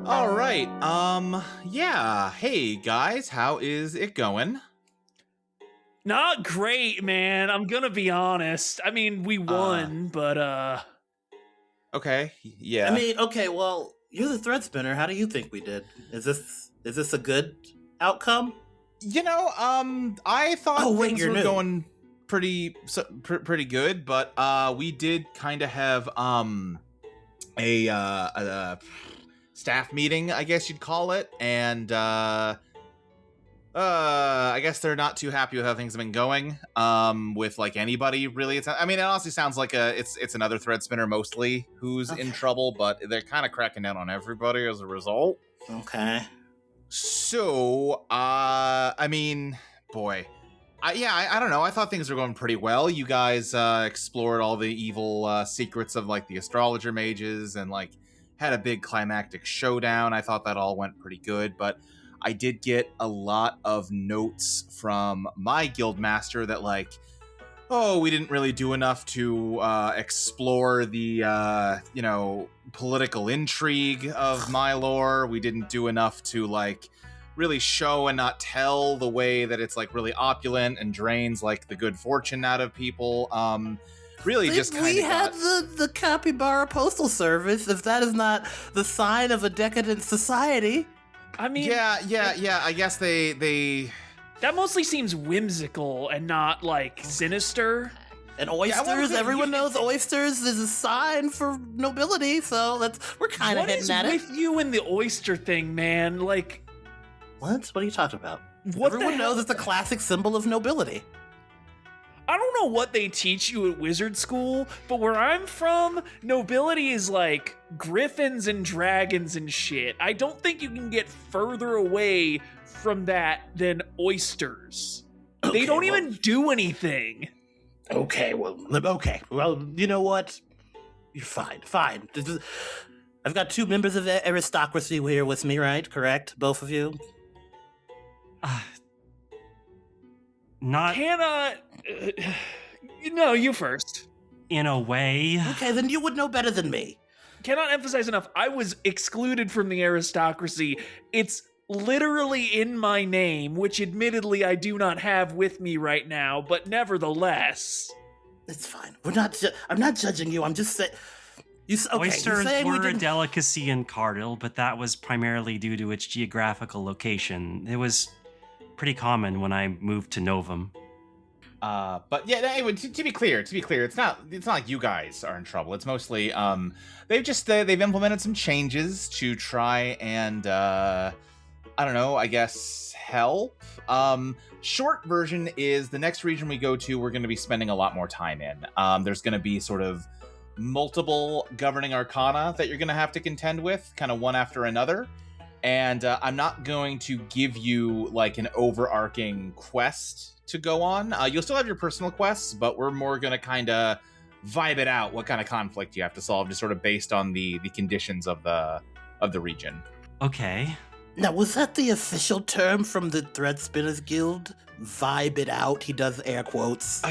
All right. Yeah. Hey guys, how is it going? Not great, man. I'm gonna be honest. I mean, we won, but Okay. Yeah. I mean, okay, well, you're the Threadspinner. How do you think we did? Is this a good outcome? I thought Oh, wait, things you're were new. going pretty good, but we did kind of have a staff meeting, I guess you'd call it, and I guess they're not too happy with how things have been going. With like anybody really. It honestly sounds like it's another Threadspinner mostly who's in trouble, but they're kind of cracking down on everybody as a result. Okay. So, boy. I don't know. I thought things were going pretty well. You guys explored all the evil secrets of like the astrologer mages and like had a big climactic showdown. I thought that all went pretty good, but I did get a lot of notes from my guild master that like, oh, we didn't really do enough to explore the political intrigue of my lore. We didn't do enough to like really show and not tell the way that it's like really opulent and drains like the good fortune out of people. Really just kind of we had the capybara postal service. If that is not the sign of a decadent society, I mean, yeah. I guess they that mostly seems whimsical and not like sinister. and oysters. Everyone knows oysters is a sign for nobility. So we're kind of hitting at it. What is with you and the oyster thing, man? Like, What are you talking about? What Everyone the hell? knows it's a classic symbol of nobility. I don't know what they teach you at wizard school, but where I'm from, nobility is like griffins and dragons and shit. I don't think you can get further away from that than oysters. They don't even do anything. Okay, well, you know what? You're fine. I've got two members of the aristocracy here with me, right? Correct? Both of you? Not No, you first. in a way. Okay, then you would know better than me. Cannot emphasize enough, I was excluded from the aristocracy. It's literally in my name, which admittedly I do not have with me right now, but nevertheless. It's fine. I'm not judging you. I'm just saying. Oysters saying were we a didn't. delicacy in Cardil, but that was primarily due to its geographical location. It was pretty common when I moved to Novum. But yeah, anyway, to be clear, it's not like you guys are in trouble. It's mostly they've implemented some changes to try and I don't know, I guess help. Short version is the next region we go to, we're going to be spending a lot more time in. There's going to be sort of multiple governing arcana that you're going to have to contend with, kind of one after another. And I'm not going to give you like an overarching quest to go on. You'll still have your personal quests, but we're more going to kind of vibe it out what kind of conflict you have to solve, just sort of based on the conditions of the region. Okay. Now, was that the official term from the Threadspinners Guild? Vibe it out. He does air quotes.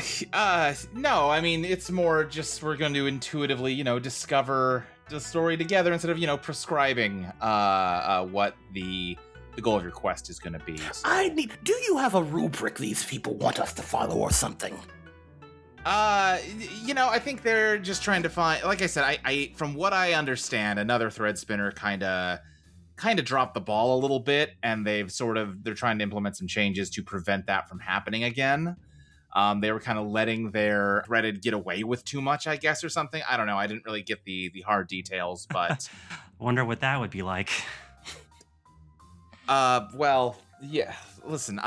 No, I mean, it's more just we're going to intuitively, discover the story together instead of, prescribing what the goal of your quest is going to be. Do you have a rubric these people want us to follow or something? I think they're just trying to find, like I said, I from what I understand, another Threadspinner kind of dropped the ball a little bit, and they're trying to implement some changes to prevent that from happening again. They were kind of letting their threaded get away with too much, I guess, or something. I don't know. I didn't really get the hard details, but Wonder what that would be like. well, yeah. Listen,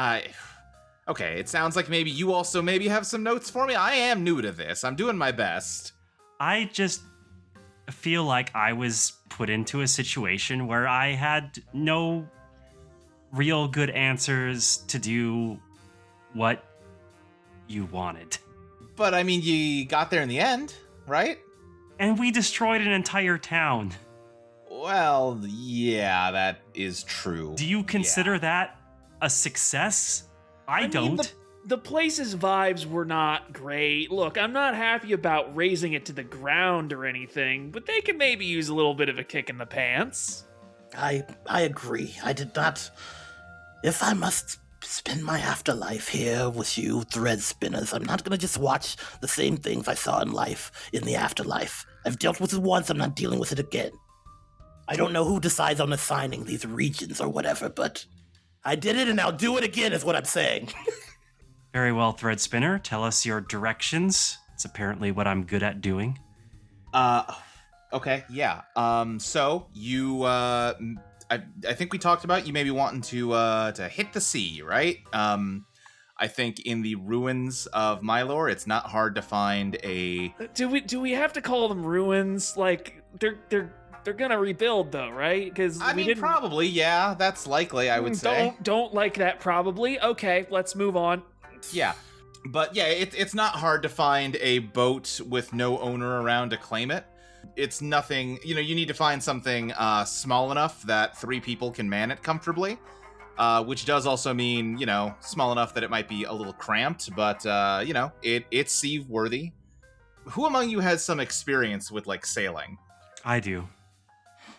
okay. It sounds like maybe you also maybe have some notes for me. I am new to this. I'm doing my best. I just feel like I was put into a situation where I had no real good answers to do what you wanted. But I mean, you got there in the end, right? And we destroyed an entire town. Well, yeah, that is true. Do you consider that a success? I don't. Mean, the place's vibes were not great. Look, I'm not happy about raising it to the ground or anything, but they could maybe use a little bit of a kick in the pants. I agree. I did not. If I must spend my afterlife here with you Threadspinners, I'm not going to just watch the same things I saw in life in the afterlife. I've dealt with it once, I'm not dealing with it again. I don't know who decides on assigning these regions or whatever, but I did it and I'll do it again is what I'm saying. Very well, Threadspinner. Tell us your directions. It's apparently what I'm good at doing. Okay, yeah. So you, I think we talked about you maybe wanting to hit the sea, right? I think in the ruins of Mylor, it's not hard to find a. Do we have to call them ruins? Like they're gonna rebuild though, right? Because I mean, probably, yeah. That's likely, I would say. Don't like that. Probably. Okay, let's move on. Yeah, but yeah, it's not hard to find a boat with no owner around to claim it. It's nothing, you need to find something small enough that 3 people can man it comfortably, which does also mean, small enough that it might be a little cramped, but, it's seaworthy. Who among you has some experience with, sailing? I do.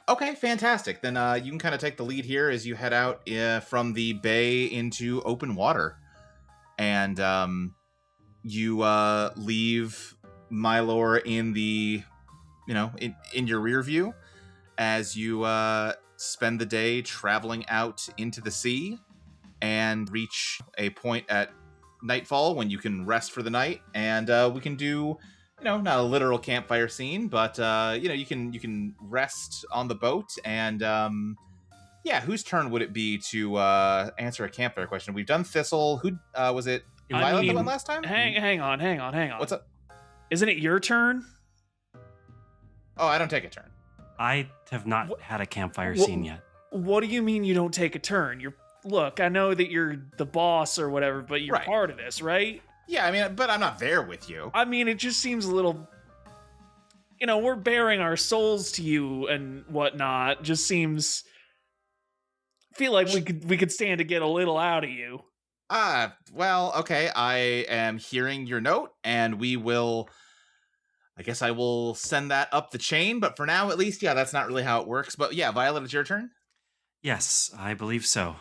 Okay, fantastic. Then you can kind of take the lead here as you head out from the bay into open water. And you leave Mylor in the... in your rear view as you spend the day traveling out into the sea and reach a point at nightfall when you can rest for the night. And we can do, not a literal campfire scene, but, you can rest on the boat. And, whose turn would it be to answer a campfire question? We've done Thistle. Who was it? Violet that went last time? Hang on. What's up? Isn't it your turn? Oh, I don't take a turn. I have not had a campfire scene yet. What do you mean you don't take a turn? Look, I know that you're the boss or whatever, but you're part of this, right? Yeah, I mean, but I'm not there with you. I mean, it just seems a little... we're bearing our souls to you and whatnot. Just seems... I feel like we could stand to get a little out of you. Well, okay. I am hearing your note, and we will... I guess I will send that up the chain, but for now, at least, yeah, that's not really how it works. But yeah, Violet, it's your turn? Yes, I believe so.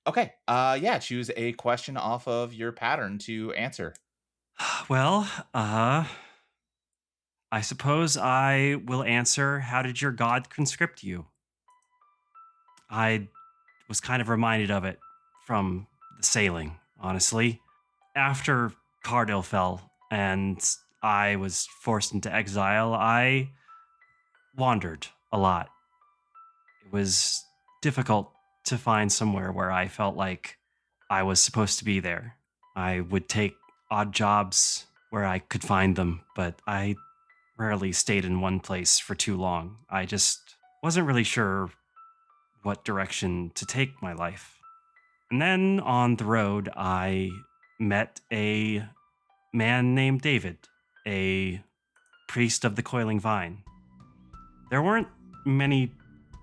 Okay. Choose a question off of your pattern to answer. Well, I suppose I will answer, how did your god conscript you? I was kind of reminded of it from the sailing, honestly. After Cardell fell and I was forced into exile, I wandered a lot. It was difficult to find somewhere where I felt like I was supposed to be there. I would take odd jobs where I could find them, but I rarely stayed in one place for too long. I just wasn't really sure what direction to take my life. And then on the road, I met a man named David, a priest of the Coiling Vine. There weren't many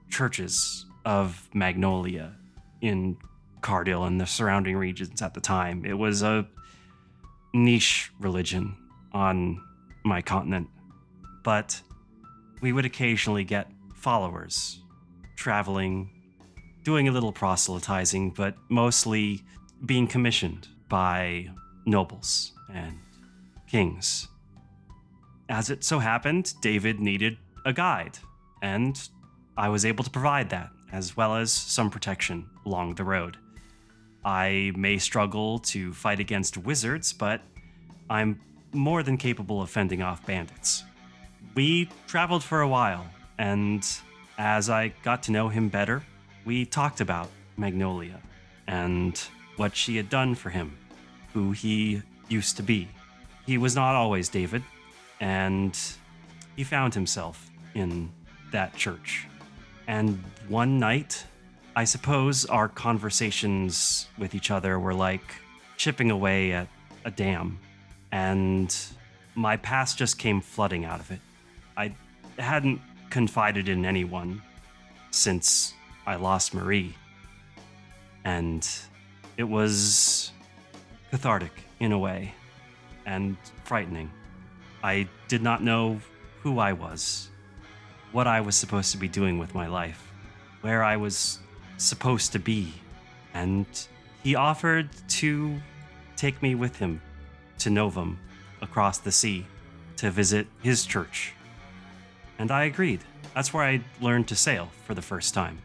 churches of Magnolia in Cardell and the surrounding regions at the time. It was a niche religion on my continent. But we would occasionally get followers traveling, doing a little proselytizing, but mostly being commissioned by nobles and kings. As it so happened, David needed a guide, and I was able to provide that, as well as some protection along the road. I may struggle to fight against wizards, but I'm more than capable of fending off bandits. We traveled for a while, and as I got to know him better, we talked about Magnolia and what she had done for him, who he used to be. He was not always David, and he found himself in that church. And one night, I suppose our conversations with each other were like chipping away at a dam, and my past just came flooding out of it. I hadn't confided in anyone since I lost Marie, and it was cathartic in a way, and frightening. I did not know who I was, what I was supposed to be doing with my life. where I was supposed to be, and he offered to take me with him to Novum across the sea to visit his church. And I agreed. That's where I learned to sail for the first time,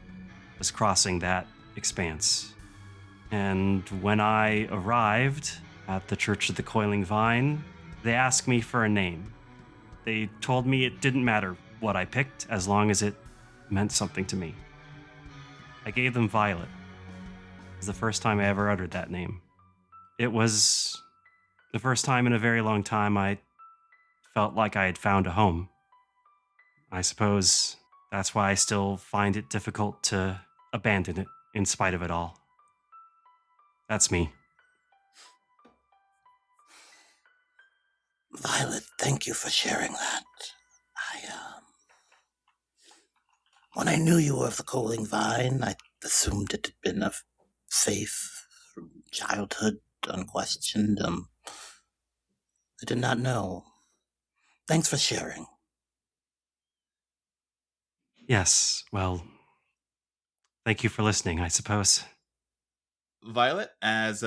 was crossing that expanse. And when I arrived at the Church of the Coiling Vine, they asked me for a name. They told me it didn't matter what I picked as long as it meant something to me. I gave them Violet. It was the first time I ever uttered that name. It was the first time in a very long time I felt like I had found a home. I suppose that's why I still find it difficult to abandon it in spite of it all. That's me. Violet, thank you for sharing that. When I knew you were of the Coiling Vine, I assumed it had been of faith from childhood, unquestioned. I did not know. Thanks for sharing. Yes, well, thank you for listening, I suppose. Violet, as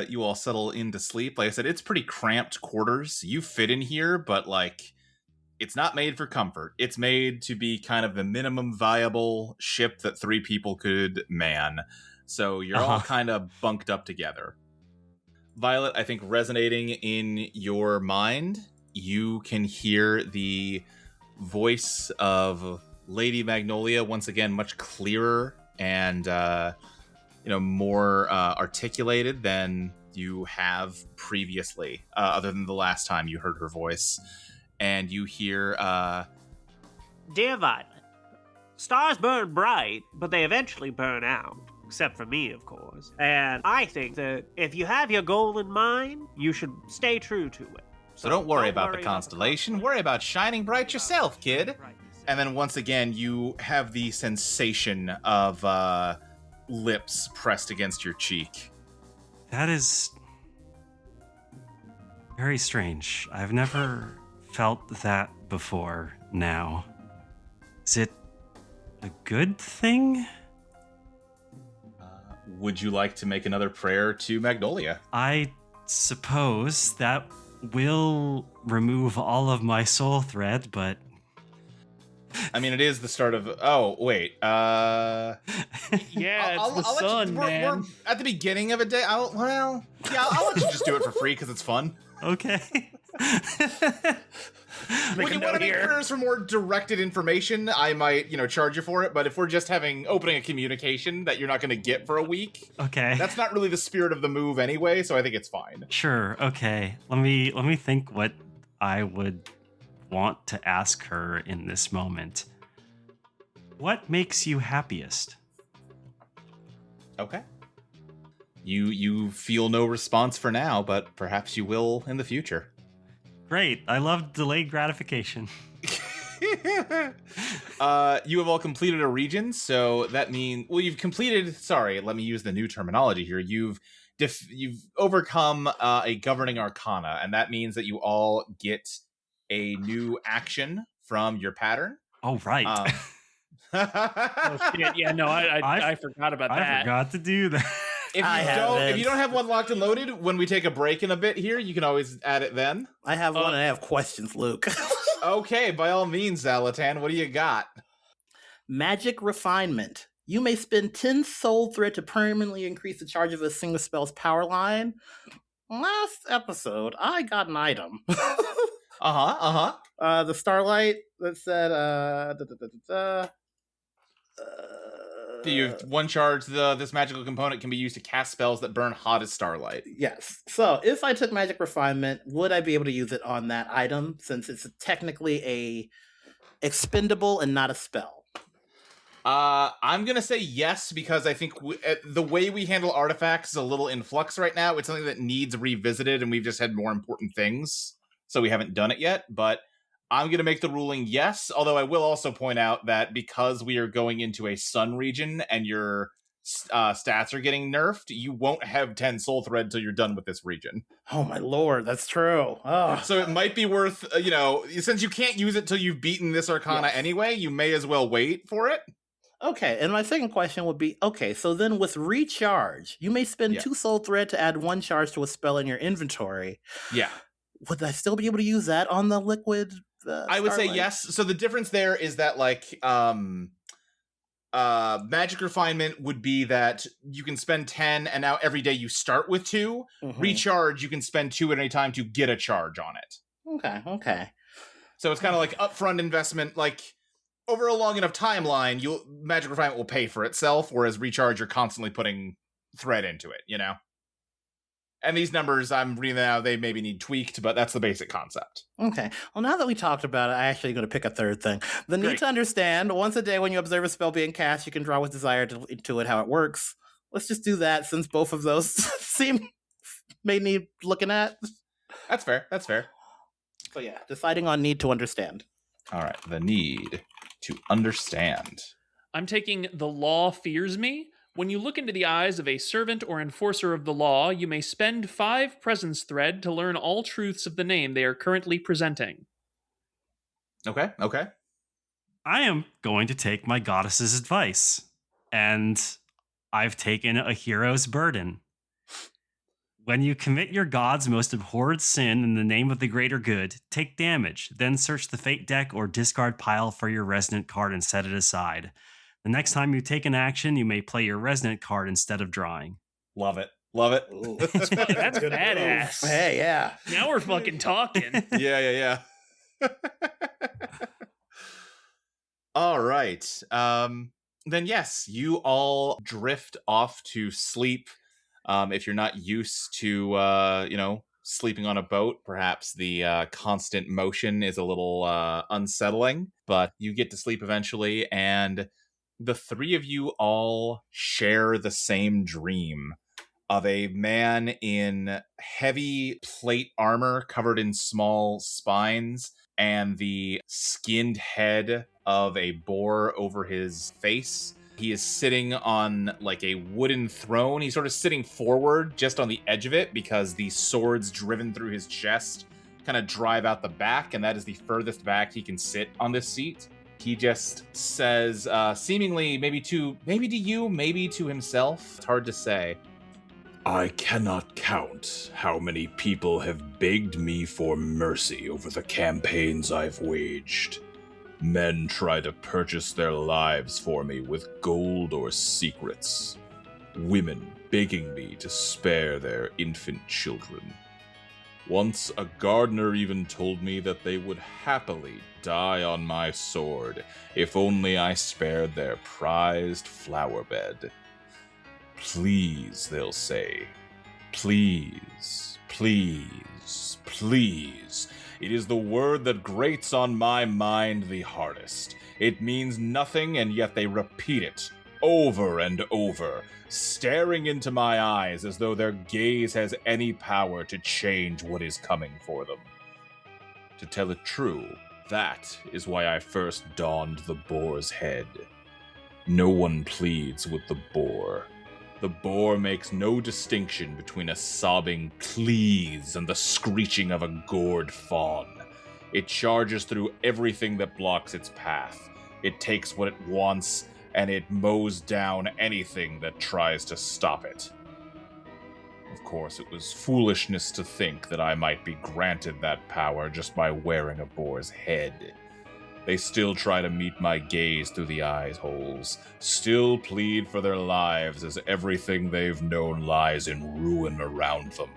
you all settle into sleep, like I said, it's pretty cramped quarters. You fit in here, but like, it's not made for comfort. It's made to be kind of the minimum viable ship that 3 people could man. So you're all kind of bunked up together. Violet, I think resonating in your mind, you can hear the voice of Lady Magnolia once again, much clearer and more articulated than you have previously, other than the last time you heard her voice. And you hear, Dear Violet, stars burn bright, but they eventually burn out. Except for me, of course. And I think that if you have your goal in mind, you should stay true to it. So don't worry about the constellation. Worry about shining bright yourself, kid. And then once again, you have the sensation of lips pressed against your cheek. That is very strange. I've never felt that before now. Is it a good thing? Would you like to make another prayer to Magnolia? I suppose that will remove all of my soul thread, but... I mean, it is the start of... Oh, wait. Yeah, it's the sun, man. We're at the beginning of a day. I'll let you just do it for free because it's fun. Okay. When you want to make prayers for more directed information, I might, charge you for it. But if we're just opening a communication that you're not going to get for a week, okay, that's not really the spirit of the move anyway. So I think it's fine. Sure. Okay. Let me think what I would want to ask her in this moment. What makes you happiest? Okay. You feel no response for now, but perhaps you will in the future. Great. I love delayed gratification. You have all completed a region, so that means... Well, you've completed... Sorry, let me use the new terminology here. You've overcome a governing arcana, and that means that you all get a new action from your pattern. Oh, right. Oh, shit. Yeah, no, I forgot about that. I forgot to do that. If you don't have one locked and loaded, when we take a break in a bit here, you can always add it then. I have one and I have questions, Luke. Okay, by all means, Xalatan, what do you got? Magic Refinement. You may spend 10 soul thread to permanently increase the charge of a single spell's power line. Last episode, I got an item. The Starlight that said, You one charge this magical component can be used to cast spells that burn hot as starlight. Yes. So if I took Magic Refinement, would I be able to use it on that item since it's technically a expendable and not a spell? I'm gonna say yes because I think the way we handle artifacts is a little in flux right now. It's something that needs revisited, and we've just had more important things, so we haven't done it yet. But I'm going to make the ruling yes, although I will also point out that because we are going into a sun region and your stats are getting nerfed, you won't have 10 soul thread till you're done with this region. Oh my lord, that's true. Oh. So it might be worth, since you can't use it till you've beaten this arcana anyway, you may as well wait for it. Okay, and my second question would be, okay, so then with recharge, you may spend Yeah. 2 soul thread to add 1 charge to a spell in your inventory. Yeah. Would I still be able to use that on the liquid? I would say Starlight? yes. So the difference there is that magic refinement would be that you can spend 10 and now every day you start with 2. Mhm. Recharge, you can spend 2 at any time to get a charge on it. Okay. So it's kind of like upfront investment, like over a long enough timeline, magic refinement will pay for itself, whereas recharge, you're constantly putting thread into it, you know? And these numbers, I'm reading now, they maybe need tweaked, but that's the basic concept. Okay. Well, now that we talked about it, I'm actually going to pick a third thing. The need Great. to understand, once a day when you observe a spell being cast, you can draw with desire to it how it works. Let's just do that, since both of those may need looking at. That's fair. So yeah, deciding on need to understand. All right, the need to understand. I'm taking the law fears me. When you look into the eyes of a servant or enforcer of the law, you may spend 5 presence thread to learn all truths of the name they are currently presenting. Okay. I am going to take my goddess's advice, and I've taken a hero's burden. When you commit your god's most abhorred sin in the name of the greater good, take damage, then search the fate deck or discard pile for your resonant card and set it aside. The next time you take an action, you may play your resonant card instead of drawing. Love it. Ooh. That's badass. Hey, yeah. Now we're fucking talking. Yeah. All right. Then yes, you all drift off to sleep. If you're not used to, sleeping on a boat, perhaps the constant motion is a little unsettling, but you get to sleep eventually, and the 3 of you all share the same dream of a man in heavy plate armor covered in small spines and the skinned head of a boar over his face. He is sitting on like a wooden throne. He's sort of sitting forward just on the edge of it because the swords driven through his chest kind of drive out the back, and that is the furthest back he can sit on this seat. He just says, seemingly maybe to you, maybe to himself, it's hard to say, I cannot count how many people have begged me for mercy over the campaigns I've waged. Men try to purchase their lives for me with gold or secrets. Women begging me to spare their infant children. Once a gardener even told me that they would happily die on my sword if only I spared their prized flower bed. Please, they'll say. Please, please, please. It is the word that grates on my mind the hardest. It means nothing, and yet they repeat it over and over, staring into my eyes as though their gaze has any power to change what is coming for them. To tell it true, that is why I first donned the boar's head. No one pleads with the boar. The boar makes no distinction between a sobbing please and the screeching of a gored fawn. It charges through everything that blocks its path. It takes what it wants, and it mows down anything that tries to stop it. Of course, it was foolishness to think that I might be granted that power just by wearing a boar's head. They still try to meet my gaze through the eye holes, still plead for their lives as everything they've known lies in ruin around them,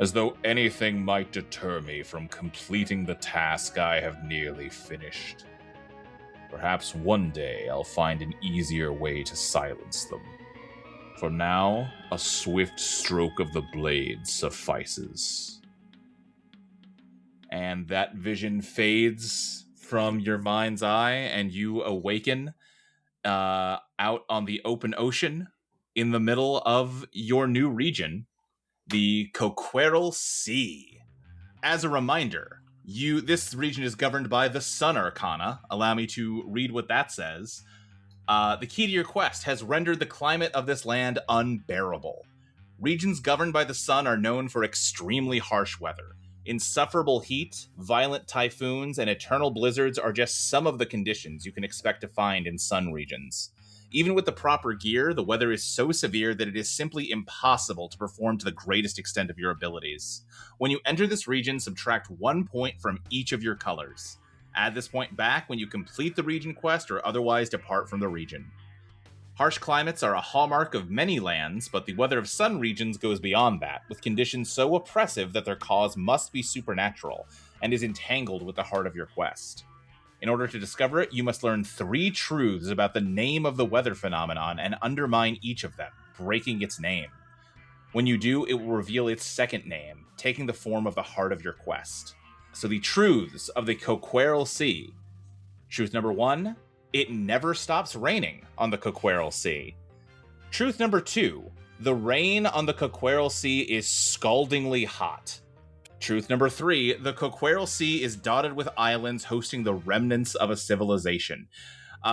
as though anything might deter me from completing the task I have nearly finished. Perhaps one day I'll find an easier way to silence them. For now, a swift stroke of the blade suffices. And that vision fades from your mind's eye, and you awaken out on the open ocean in the middle of your new region, the Coqueral Sea. As a reminder, this region is governed by the Sun Arcana. Allow me to read what that says. The key to your quest has rendered the climate of this land unbearable. Regions governed by the sun are known for extremely harsh weather. Insufferable heat, violent typhoons, and eternal blizzards are just some of the conditions you can expect to find in sun regions. Even with the proper gear, the weather is so severe that it is simply impossible to perform to the greatest extent of your abilities. When you enter this region, subtract 1 point from each of your colors. Add this point back when you complete the region quest or otherwise depart from the region. Harsh climates are a hallmark of many lands, but the weather of some regions goes beyond that, with conditions so oppressive that their cause must be supernatural, and is entangled with the heart of your quest. In order to discover it, you must learn 3 truths about the name of the weather phenomenon and undermine each of them, breaking its name. When you do, it will reveal its second name, taking the form of the heart of your quest. So the truths of the Coqueral Sea. Truth number 1, it never stops raining on the Coqueral Sea. Truth number 2, the rain on the Coqueral Sea is scaldingly hot. Truth number 3, the Coqueral Sea is dotted with islands hosting the remnants of a civilization.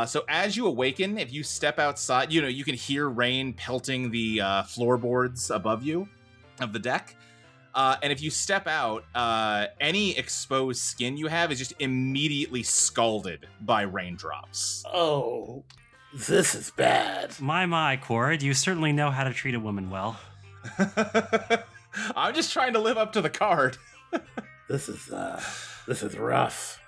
So as you awaken, if you step outside, you can hear rain pelting the floorboards above you of the deck. And if you step out, any exposed skin you have is just immediately scalded by raindrops. Oh, this is bad. My, Cord, you certainly know how to treat a woman well. I'm just trying to live up to the card. This is rough.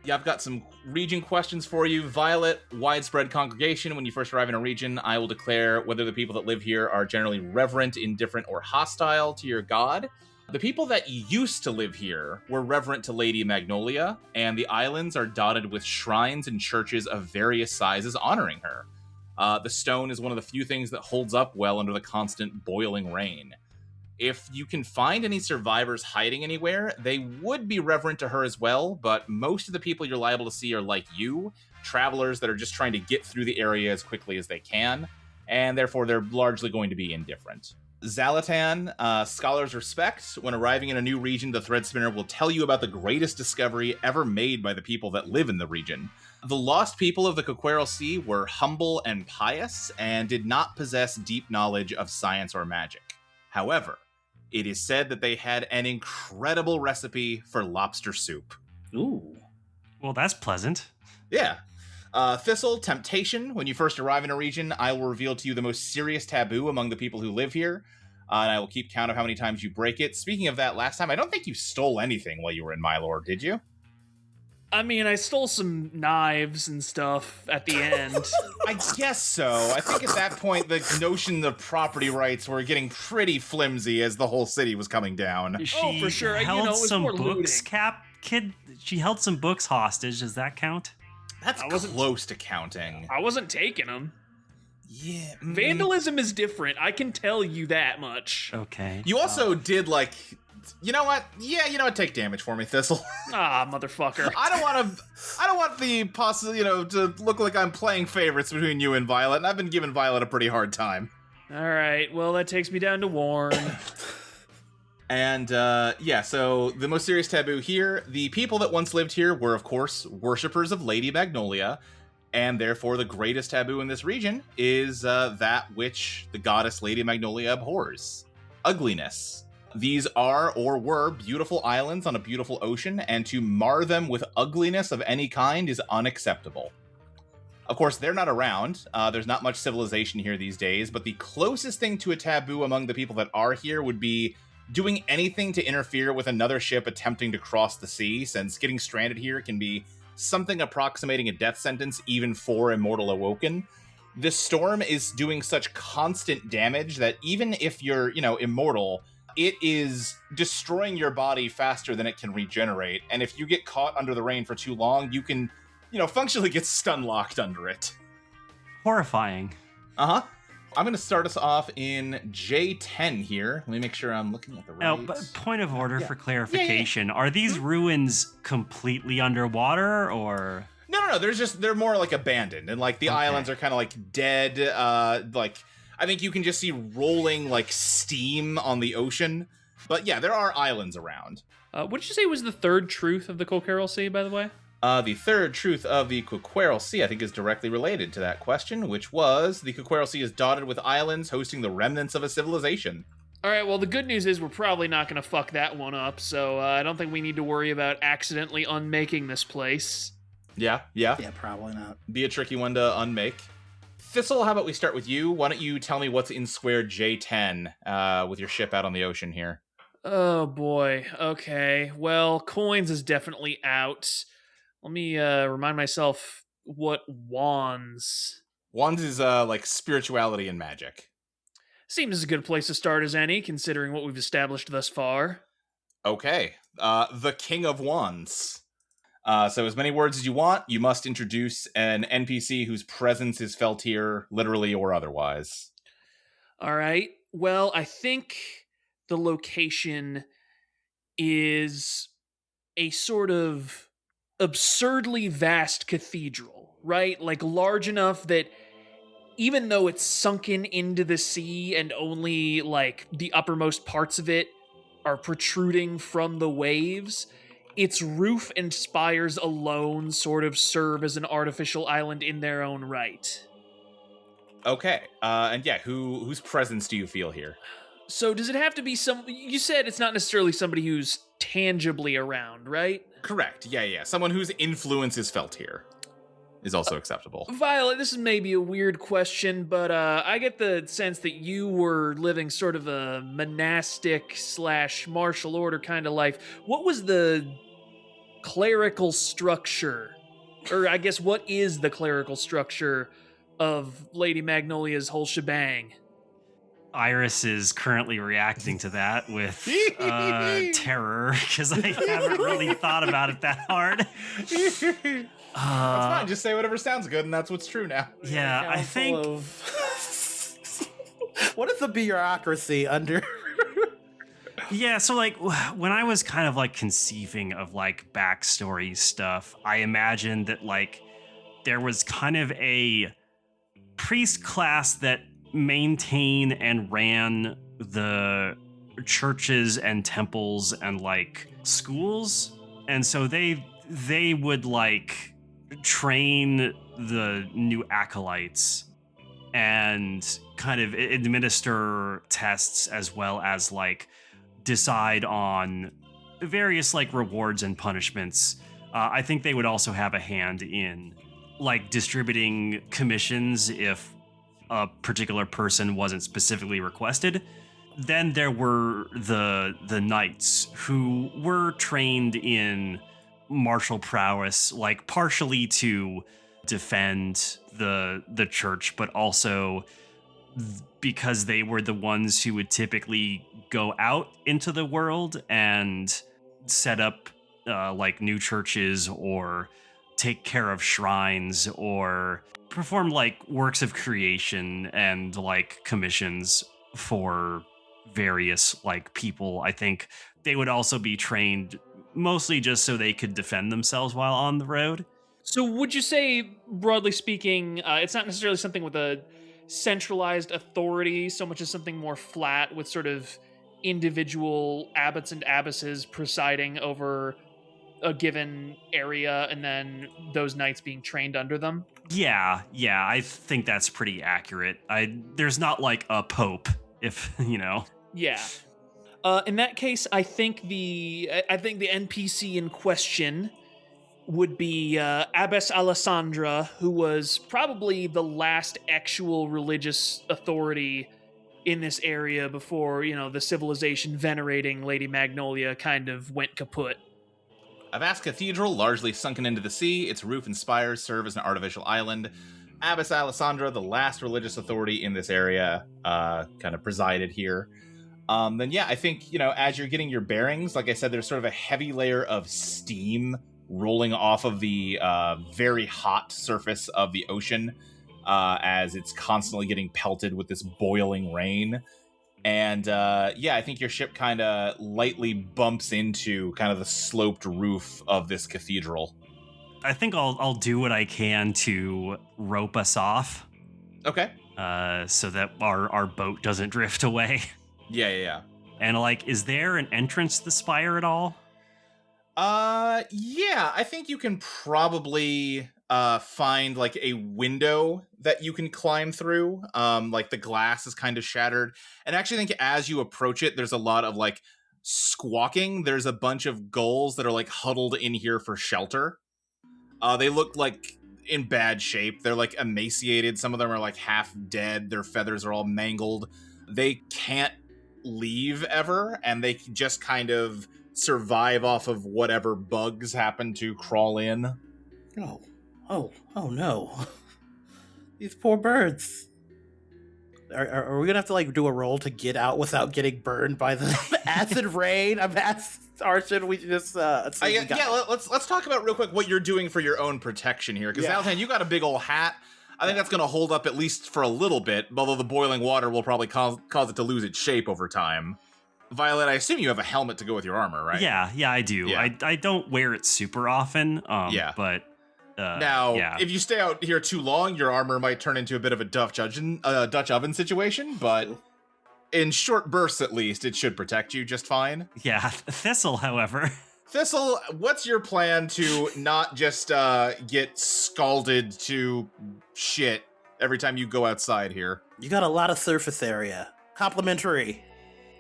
Yeah, I've got some region questions for you. Violet, widespread congregation. When you first arrive in a region, I will declare whether the people that live here are generally reverent, indifferent, or hostile to your god. The people that used to live here were reverent to Lady Magnolia, and the islands are dotted with shrines and churches of various sizes honoring her. The stone is one of the few things that holds up well under the constant boiling rain. If you can find any survivors hiding anywhere, they would be reverent to her as well, but most of the people you're liable to see are like you, travelers that are just trying to get through the area as quickly as they can, and therefore they're largely going to be indifferent. Xalatan, scholars respect. When arriving in a new region, the Threadspinner will tell you about the greatest discovery ever made by the people that live in the region. The lost people of the Coqueral Sea were humble and pious, and did not possess deep knowledge of science or magic. However, it is said that they had an incredible recipe for lobster soup. Ooh. Well, that's pleasant. Yeah. Thistle, temptation. When you first arrive in a region, I will reveal to you the most serious taboo among the people who live here, and I will keep count of how many times you break it. Speaking of that, last time, I don't think you stole anything while you were in Mylord, did you? I mean, I stole some knives and stuff at the end. I guess so. I think at that point, the notion of property rights were getting pretty flimsy as the whole city was coming down. She for sure. held It was some more books, looting. She held some books hostage. Does that count? That's close to counting. I wasn't taking them. Yeah. Vandalism is different. I can tell you that much. Okay. You also did, like... You know what? Yeah, you know what? Take damage for me, Thistle. Ah, motherfucker. I don't want the to look like I'm playing favorites between you and Violet, and I've been giving Violet a pretty hard time. All right, well, that takes me down to Warren. And, so the most serious taboo here, the people that once lived here were, of course, worshippers of Lady Magnolia, and therefore the greatest taboo in this region is that which the goddess Lady Magnolia abhors. Ugliness. These are, or were, beautiful islands on a beautiful ocean, and to mar them with ugliness of any kind is unacceptable. Of course, they're not around. There's not much civilization here these days, but the closest thing to a taboo among the people that are here would be doing anything to interfere with another ship attempting to cross the sea, since getting stranded here can be something approximating a death sentence even for Immortal Awoken. This storm is doing such constant damage that even if you're, immortal, it is destroying your body faster than it can regenerate. And if you get caught under the rain for too long, you can, functionally get stun locked under it. Horrifying. Uh-huh. I'm going to start us off in J10 here. Let me make sure I'm looking at the right... Now, but point of order for clarification. Are these ruins completely underwater, or...? No. They're more like abandoned. And the islands are kind of like dead, I think you can just see rolling, steam on the ocean. But yeah, there are islands around. What did you say was the third truth of the Coqueral Sea, by the way? The third truth of the Coqueral Sea, I think, is directly related to that question, which was the Coqueral Sea is dotted with islands hosting the remnants of a civilization. All right, well, the good news is we're probably not going to fuck that one up, so I don't think we need to worry about accidentally unmaking this place. Yeah. Yeah, probably not. Be a tricky one to unmake. Thistle, how about we start with you? Why don't you tell me what's in square J10 with your ship out on the ocean here? Oh boy. Okay. Well, coins is definitely out. Let me remind myself what wands. Wands is like spirituality and magic. Seems as a good place to start as any, considering what we've established thus far. Okay. The King of Wands. So as many words as you want, you must introduce an NPC whose presence is felt here, literally or otherwise. All right. Well, I think the location is a sort of absurdly vast cathedral, right? Like large enough that even though it's sunken into the sea and only like the uppermost parts of it are protruding from the waves, its roof and spires alone sort of serve as an artificial island in their own right. Okay. And yeah, whose presence do you feel here? So does it have to be you said it's not necessarily somebody who's tangibly around, right? Correct. Yeah. Someone whose influence is felt here is also acceptable. Violet, this is maybe a weird question, but I get the sense that you were living sort of a monastic / martial order kind of life. What was the clerical structure? Or I guess what is the clerical structure of Lady Magnolia's whole shebang? Iris is currently reacting to that with terror because I haven't really thought about it that hard. That's fine. Just say whatever sounds good, and that's what's true now. Yeah, I think. What is the bureaucracy under? Yeah, so like when I was kind of like conceiving of like backstory stuff, I imagined that like there was kind of a priest class that maintained and ran the churches and temples and like schools, and so they would like train the new acolytes and kind of administer tests as well as like decide on various like rewards and punishments. I think they would also have a hand in like distributing commissions if a particular person wasn't specifically requested. Then there were the knights who were trained in martial prowess, like partially to defend the church, but also because they were the ones who would typically go out into the world and set up like new churches or take care of shrines or perform like works of creation and like commissions for various like people. I think they would also be trained mostly just so they could defend themselves while on the road. So would you say, broadly speaking, it's not necessarily something with a centralized authority so much as something more flat with sort of individual abbots and abbesses presiding over a given area and then those knights being trained under them? Yeah, I think that's pretty accurate. There's not like a pope, if you know. Yeah. In that case, I think the NPC in question would be Abbess Alessandra, who was probably the last actual religious authority in this area before, the civilization venerating Lady Magnolia kind of went kaput. A vast cathedral, largely sunken into the sea. Its roof and spires serve as an artificial island. Abbess Alessandra, the last religious authority in this area, kind of presided here. Then yeah, I think, as you're getting your bearings, like I said, there's sort of a heavy layer of steam rolling off of the very hot surface of the ocean as it's constantly getting pelted with this boiling rain. And I think your ship kind of lightly bumps into kind of the sloped roof of this cathedral. I think I'll do what I can to rope us off. Okay. So that our boat doesn't drift away. Yeah. And like, is there an entrance to the spire at all? Yeah, I think you can probably find like a window that you can climb through. Like the glass is kind of shattered. And I actually think as you approach it, there's a lot of like squawking. There's a bunch of gulls that are like huddled in here for shelter. They look like in bad shape. They're like emaciated. Some of them are like half dead. Their feathers are all mangled. They can't leave ever, and they just kind of survive off of whatever bugs happen to crawl in. Oh no. These poor birds. Are we gonna have to like do a roll to get out without getting burned by the acid rain of acid? Or should we just let's talk about real quick what you're doing for your own protection here, because Xalatan, you got a big old hat. I think that's gonna hold up at least for a little bit, although the boiling water will probably cause it to lose its shape over time. Violet, I assume you have a helmet to go with your armor, right? Yeah, I do. Yeah. I don't wear it super often. But if you stay out here too long, your armor might turn into a bit of a Dutch oven situation, but in short bursts at least, it should protect you just fine. Yeah, Thistle, however. Thistle, what's your plan to not just get scalded to shit every time you go outside here? You got a lot of surface area. Complimentary.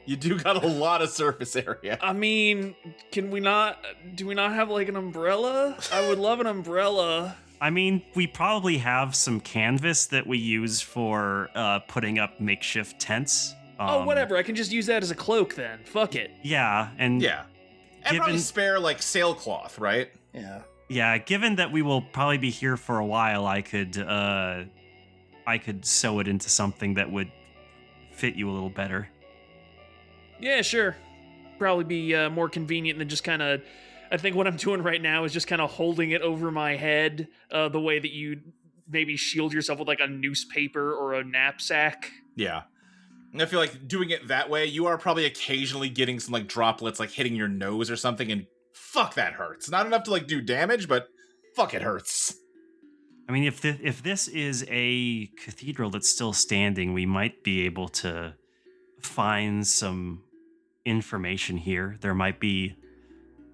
You do got a lot of surface area. I mean, do we not have like an umbrella? I would love an umbrella. I mean, we probably have some canvas that we use for putting up makeshift tents. Whatever. I can just use that as a cloak then. Fuck it. Yeah, and probably spare like sailcloth, right? Yeah. Yeah, given that we will probably be here for a while, I could sew it into something that would fit you a little better. Yeah, sure. Probably be more convenient than just kind of... I think what I'm doing right now is just kind of holding it over my head the way that you maybe shield yourself with like a newspaper or a knapsack. Yeah. And I feel like doing it that way, you are probably occasionally getting some like droplets like hitting your nose or something, and fuck, that hurts. Not enough to like do damage, but fuck, it hurts. I mean, if this is a cathedral that's still standing, we might be able to find some information here. There might be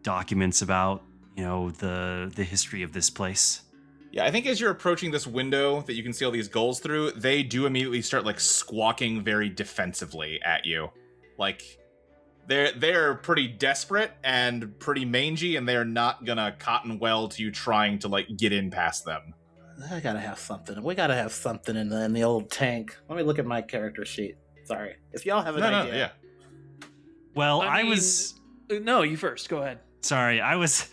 documents about, the history of this place. Yeah, I think as you're approaching this window that you can see all these gulls through, they do immediately start like squawking very defensively at you. Like they're pretty desperate and pretty mangy, and they're not gonna cotton well to you trying to like get in past them. I gotta have something. We gotta have something in the old tank. Let me look at my character sheet. Sorry. If y'all have an idea. No, yeah. Well, I mean, No, you first. Go ahead. Sorry, I was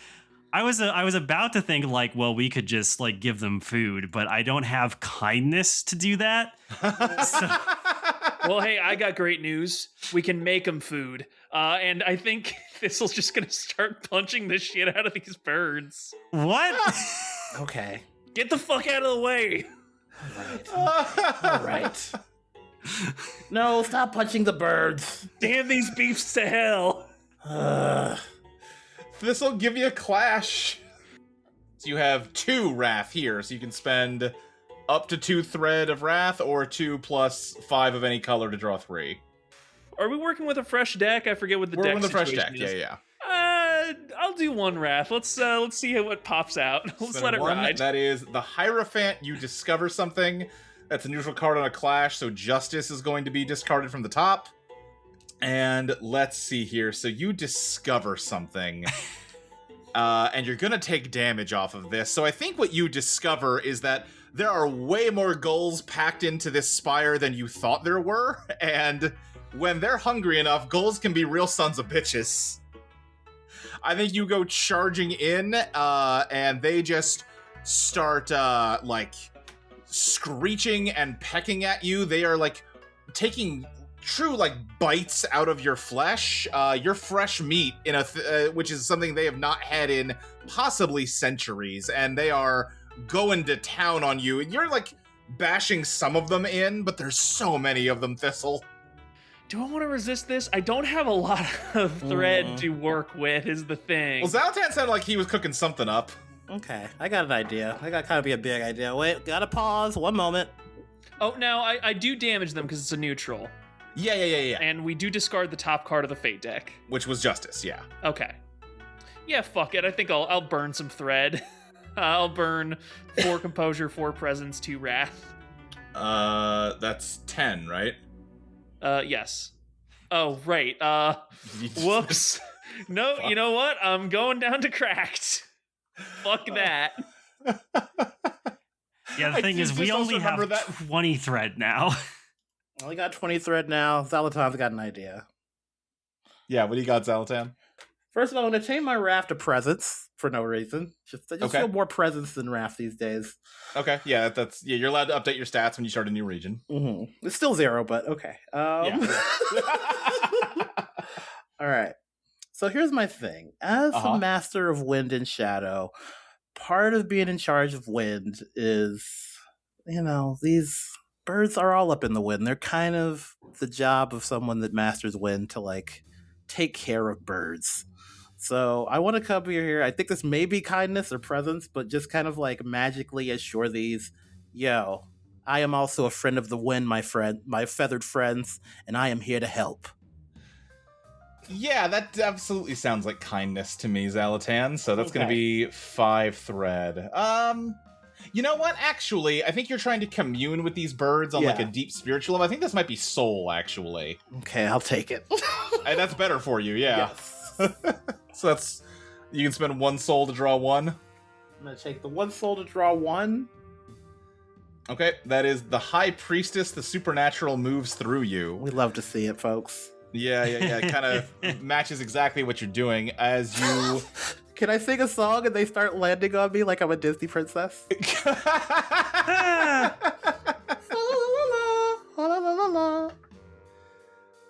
about to think like, well, we could just like give them food, but I don't have kindness to do that. Well, hey, I got great news. We can make them food. And I think Thistle's just going to start punching the shit out of these birds. What? Okay. Get the fuck out of the way. All right. No, stop punching the birds. Damn these beefs to hell. This'll give you a clash. So you have 2 wrath here, so you can spend up to 2 thread of wrath or 2 plus 5 of any color to draw 3. Are we working with a fresh deck? I forget what the deck We're with the fresh deck. is. Yeah. I'll do 1 wrath. Let's see what pops out. Let's Spend let it 1, ride. That is the Hierophant. You discover something. That's a neutral card on a clash, so Justice is going to be discarded from the top. And let's see here. So you discover something. And you're going to take damage off of this. So I think what you discover is that there are way more gulls packed into this spire than you thought there were. And when they're hungry enough, gulls can be real sons of bitches. I think you go charging in, and they just start, like, screeching and pecking at you. They are, like, taking true, like, bites out of your flesh. Your fresh meat, which is something they have not had in possibly centuries, and they are going to town on you. And you're, like, bashing some of them in, but there's so many of them, Thistle. Do I want to resist this? I don't have a lot of thread to work with, is the thing. Well, Xalatan sounded like he was cooking something up. Okay, I got an idea. I got kind of be a big idea. Wait, gotta pause. 1 moment. Oh, now I do damage them because it's a neutral. Yeah. And we do discard the top card of the Fate deck. Which was Justice, yeah. Okay. Yeah, fuck it. I think I'll burn some thread. I'll burn 4 Composure, 4 Presence, 2 Wrath. That's 10, right? Yes. Oh, right. Whoops. No, you know what? I'm going down to cracked. Fuck that. Yeah, the thing is, we only have 20 thread now. I only got 20 thread now. Xalatan's got an idea. Yeah, what do you got, Xalatan? First of all, I'm going to change my raft to presence for no reason. Just Okay. feel more presence than raft these days. Okay, yeah, you're allowed to update your stats when you start a new region. Mm-hmm. It's still 0, but okay. Yeah. All right. So here's my thing. As a master of wind and shadow, part of being in charge of wind is, these birds are all up in the wind. They're kind of the job of someone that masters wind to, like, take care of birds. So I want to come here. I think this may be kindness or presence, but just kind of like magically assure these, I am also a friend of the wind, my friend, my feathered friends, and I am here to help. Yeah, that absolutely sounds like kindness to me, Xalatan. So that's going to be 5 thread. You know what? Actually, I think you're trying to commune with these birds on like a deep spiritual level. I think this might be soul, actually. Okay, I'll take it. And that's better for you, yeah. Yes. So you can spend 1 soul to draw 1. I'm going to take the 1 soul to draw 1. Okay, that is the High Priestess. The supernatural moves through you. We love to see it, folks. Yeah. It kind of matches exactly what you're doing as you... Can I sing a song and they start landing on me like I'm a Disney princess?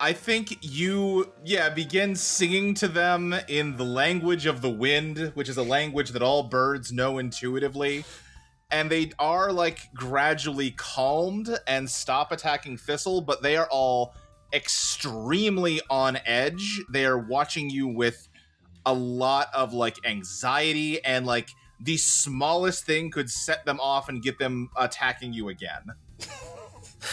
I think you, begin singing to them in the language of the wind, which is a language that all birds know intuitively. And they are, like, gradually calmed and stop attacking Thistle, but they are all extremely on edge. They are watching you with a lot of, like, anxiety, and, like, the smallest thing could set them off and get them attacking you again.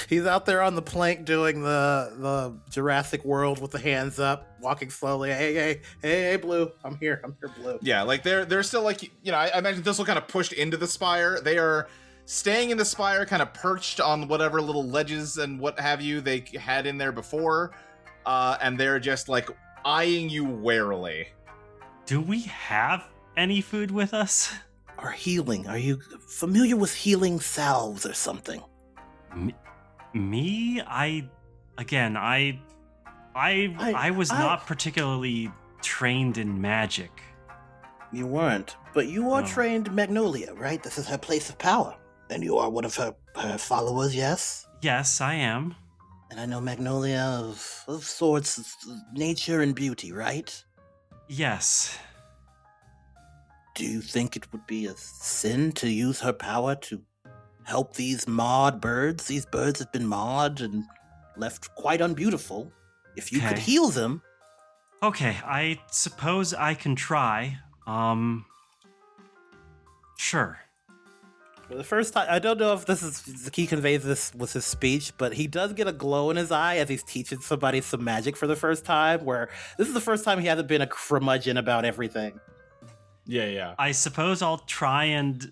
He's out there on the plank doing the Jurassic World with the hands up, walking slowly. Hey, Blue. I'm here, Blue. Yeah, like they're still like, I imagine Thistle kind of pushed into the spire. They are staying in the spire, kind of perched on whatever little ledges and what have you they had in there before. And they're just like eyeing you warily. Do we have any food with us? Or healing. Are you familiar with healing salves or something? Me? I was not particularly trained in magic. You weren't, but you are trained Magnolia, right? This is her place of power. And you are one of her followers, yes? Yes, I am. And I know Magnolia of sorts, nature and beauty, right? Yes. Do you think it would be a sin to use her power to help these marred birds? These birds have been marred and left quite unbeautiful. If you could heal them... Okay, I suppose I can try. Sure. For the first time, I don't know if he conveys this with his speech, but he does get a glow in his eye as he's teaching somebody some magic for the first time, where this is the first time he hasn't been a curmudgeon about everything. Yeah. I suppose I'll try and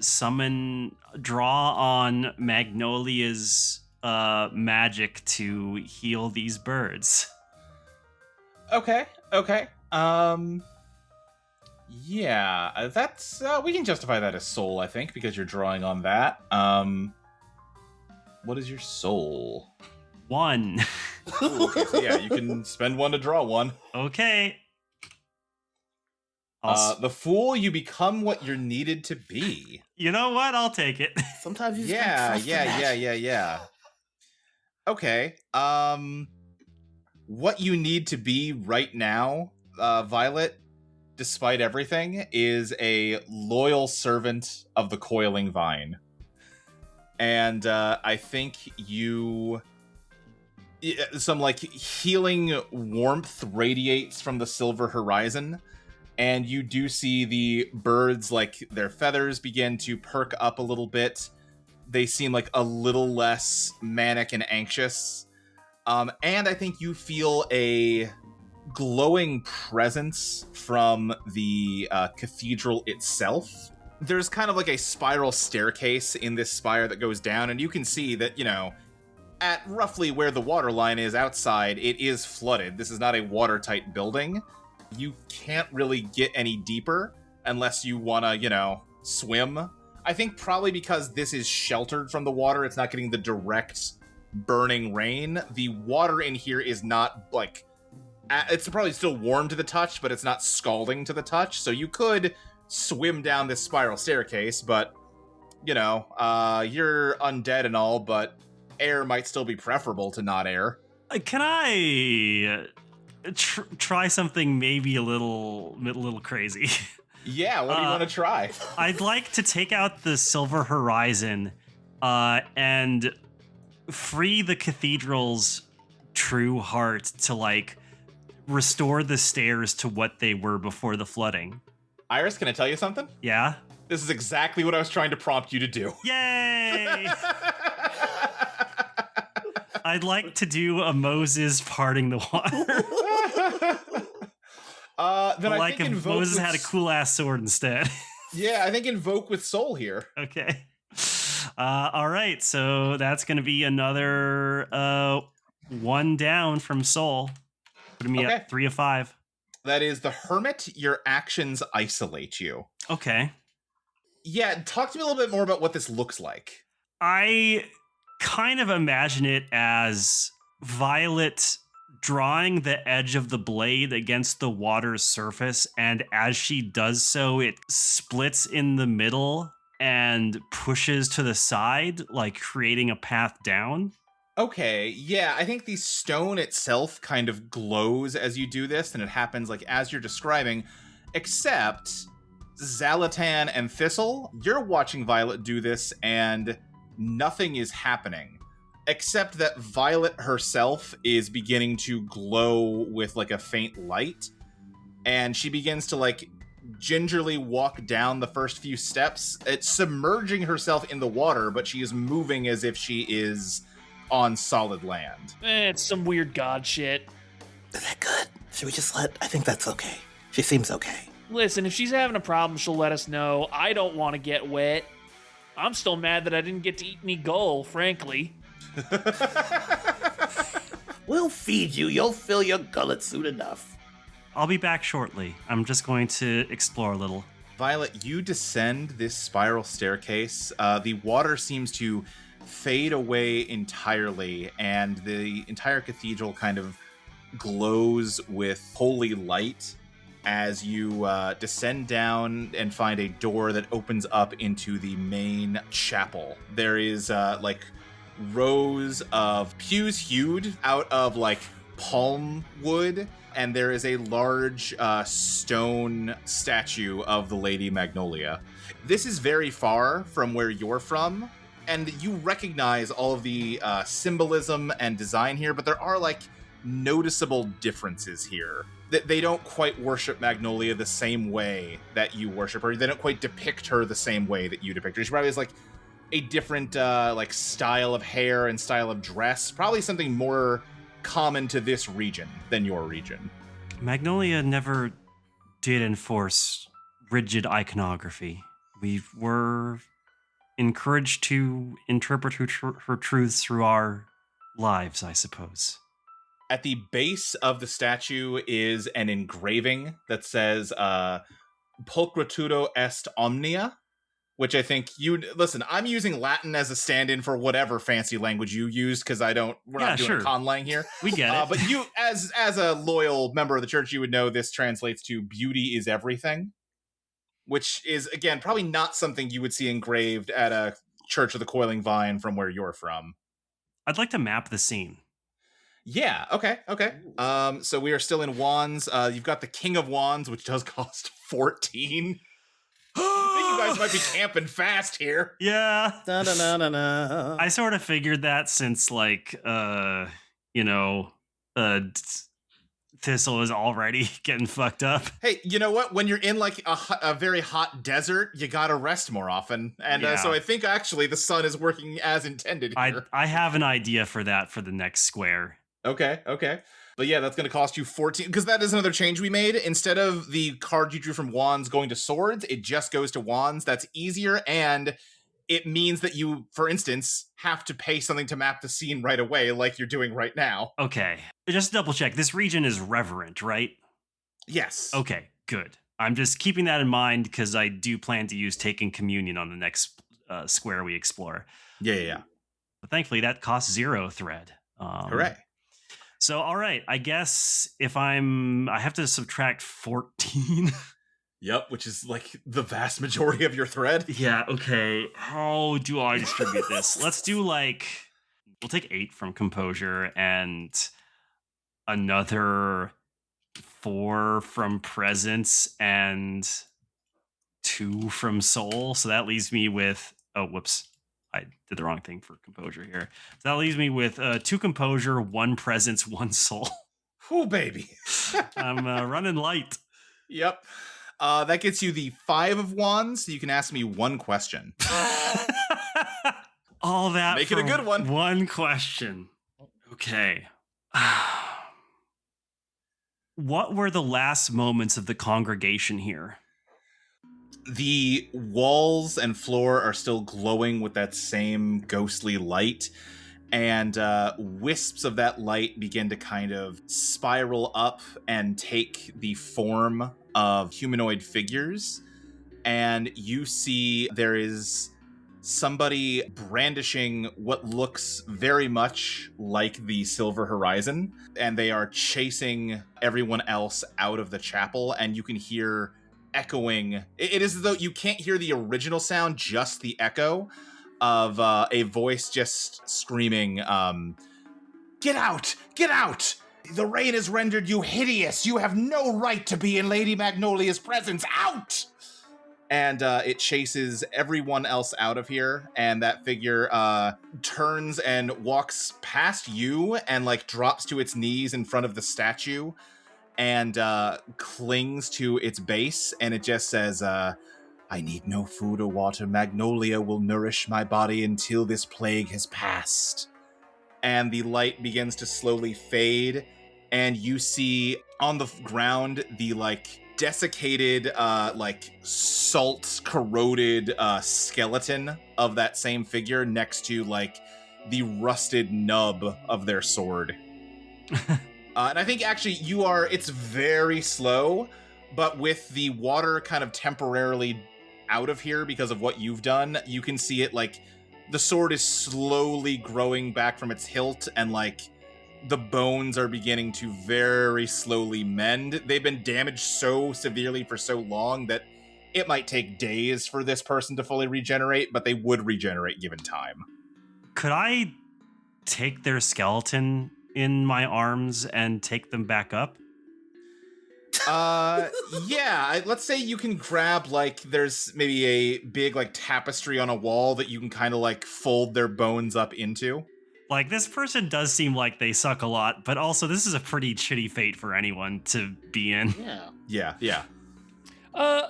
draw on Magnolia's magic to heal these birds. Okay. Yeah, that's we can justify that as soul, I think, because you're drawing on that. What is your soul? 1. Ooh, okay, so yeah, you can spend 1 to draw 1. Okay. The fool, you become what you're needed to be. You know what? I'll take it. Sometimes you Yeah. Okay. What you need to be right now, Violet, despite everything, is a loyal servant of the Coiling Vine. And I think some like healing warmth radiates from the silver horizon. And you do see the birds, like, their feathers begin to perk up a little bit. They seem like a little less manic and anxious. And I think you feel a glowing presence from the cathedral itself. There's kind of like a spiral staircase in this spire that goes down, and you can see that, at roughly where the water line is outside, it is flooded. This is not a watertight building. You can't really get any deeper unless you want to, swim. I think probably because this is sheltered from the water, it's not getting the direct burning rain. The water in here is not, like, it's probably still warm to the touch, but it's not scalding to the touch. So you could swim down this spiral staircase, but, you know, you're undead and all, but air might still be preferable to not air. Can I try something maybe a little crazy? Yeah, what do you want to try? I'd like to take out the Silver Horizon and free the cathedral's true heart to, like, restore the stairs to what they were before the flooding. Iris, can I tell you something? Yeah? This is exactly what I was trying to prompt you to do. Yay! I'd like to do a Moses parting the water. Then I like think if Moses had a cool ass sword instead. Yeah, I think invoke with soul here. Okay. All right, so that's going to be another 1 down from soul. Putting me at 3 of 5. That is the hermit. Your actions isolate you. Okay. Yeah, talk to me a little bit more about what this looks like. I kind of imagine it as Violet drawing the edge of the blade against the water's surface, and as she does so, it splits in the middle and pushes to the side, like creating a path down. Okay, yeah, I think the stone itself kind of glows as you do this, and it happens like as you're describing, except Xalatan and Thistle, you're watching Violet do this, and nothing is happening. Except that Violet herself is beginning to glow with, like, a faint light, and she begins to, like, gingerly walk down the first few steps. It's submerging herself in the water, but she is moving as if she is on solid land. It's some weird god shit. Is that good? Should we just I think that's okay. She seems okay. Listen, if she's having a problem, she'll let us know. I don't want to get wet. I'm still mad that I didn't get to eat any gull, frankly. We'll feed you. You'll fill your gullet soon enough. I'll be back shortly. I'm just going to explore a little. Violet, you descend this spiral staircase. The water seems to fade away entirely, and the entire cathedral kind of glows with holy light as you descend down and find a door that opens up into the main chapel. There is like rows of pews hewed out of like palm wood, and there is a large stone statue of the Lady Magnolia. This is very far from where you're from, and you recognize all of the symbolism and design here, but there are like noticeable differences here. They don't quite worship Magnolia the same way that you worship her. They don't quite depict her the same way that you depict her. She probably has like a different like style of hair and style of dress, probably something more common to this region than your region. Magnolia never did enforce rigid iconography. We were encouraged to interpret her truths through our lives, I suppose. At the base of the statue is an engraving that says Pulchritudo est omnia, which I think listen, I'm using Latin as a stand-in for whatever fancy language you use, because we're not doing conlang here. We get it. But you, as a loyal member of the church, you would know this translates to beauty is everything, which is, again, probably not something you would see engraved at a Church of the Coiling Vine from where you're from. I'd like to map the scene. Yeah, okay. So we are still in Wands. You've got the King of Wands, which does cost 14. I think you guys might be camping fast here. Yeah. Da-da-da-da-da. I sort of figured that since, like, Thistle is already getting fucked up. Hey, you know what? When you're in, like, a very hot desert, you gotta rest more often. And so I think, actually, the sun is working as intended here. I have an idea for that for the next square. Okay. But yeah, that's going to cost you 14, because that is another change we made. Instead of the card you drew from Wands going to Swords, it just goes to Wands. That's easier, and it means that you, for instance, have to pay something to map the scene right away, like you're doing right now. Okay. Just double check. This region is reverent, right? Yes. Okay, good. I'm just keeping that in mind because I do plan to use taking communion on the next square we explore. Yeah. But thankfully, that costs 0 thread. Hooray. So, all right, I guess I have to subtract 14. Yep, which is like the vast majority of your thread. Yeah, okay. How do I distribute this? Let's do we'll take 8 from composure and another 4 from presence and 2 from soul. So that leaves me with, oh, whoops. I did the wrong thing for composure here. So that leaves me with 2 composure, 1 presence, 1 soul. Ooh, baby. I'm running light. Yep. That gets you the 5 of wands, so you can ask me 1 question. All that Make it a good one. 1 question. Okay. What were the last moments of the congregation here? The walls and floor are still glowing with that same ghostly light, and wisps of that light begin to kind of spiral up and take the form of humanoid figures. And you see there is somebody brandishing what looks very much like the Silver Horizon, and they are chasing everyone else out of the chapel, and you can hear echoing. It is as though you can't hear the original sound, just the echo of a voice just screaming, "Get out! Get out! The rain has rendered you hideous! You have no right to be in Lady Magnolia's presence! Out!" And it chases everyone else out of here, and that figure turns and walks past you and drops to its knees in front of the statue and clings to its base, and it just says, "I need no food or water. Magnolia will nourish my body until this plague has passed." And the light begins to slowly fade, and you see on the ground the desiccated, salt corroded skeleton of that same figure next to the rusted nub of their sword. And I think actually it's very slow, but with the water kind of temporarily out of here because of what you've done, you can see it the sword is slowly growing back from its hilt, and the bones are beginning to very slowly mend. They've been damaged so severely for so long that it might take days for this person to fully regenerate, but they would regenerate given time. Could I take their skeleton in my arms and take them back up? Yeah, let's say you can grab there's maybe a big tapestry on a wall that you can kind of fold their bones up into. This person does seem like they suck a lot, but also this is a pretty shitty fate for anyone to be in. Yeah.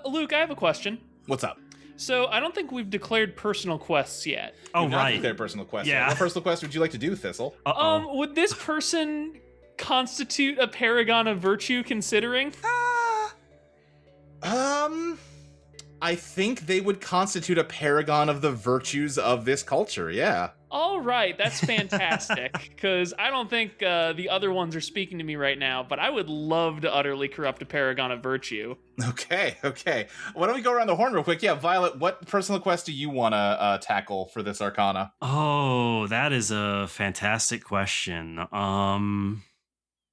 Luke, I have a question. What's up? So I don't think we've declared personal quests yet. Oh, right. Their personal quest. Yeah. What personal quest would you like to do, Thistle? Would this person constitute a paragon of virtue, considering? I think they would constitute a paragon of the virtues of this culture, yeah. All right, that's fantastic, because I don't think the other ones are speaking to me right now, but I would love to utterly corrupt a paragon of virtue. Okay. Why don't we go around the horn real quick? Yeah, Violet, what personal quest do you want to tackle for this arcana? Oh, that is a fantastic question.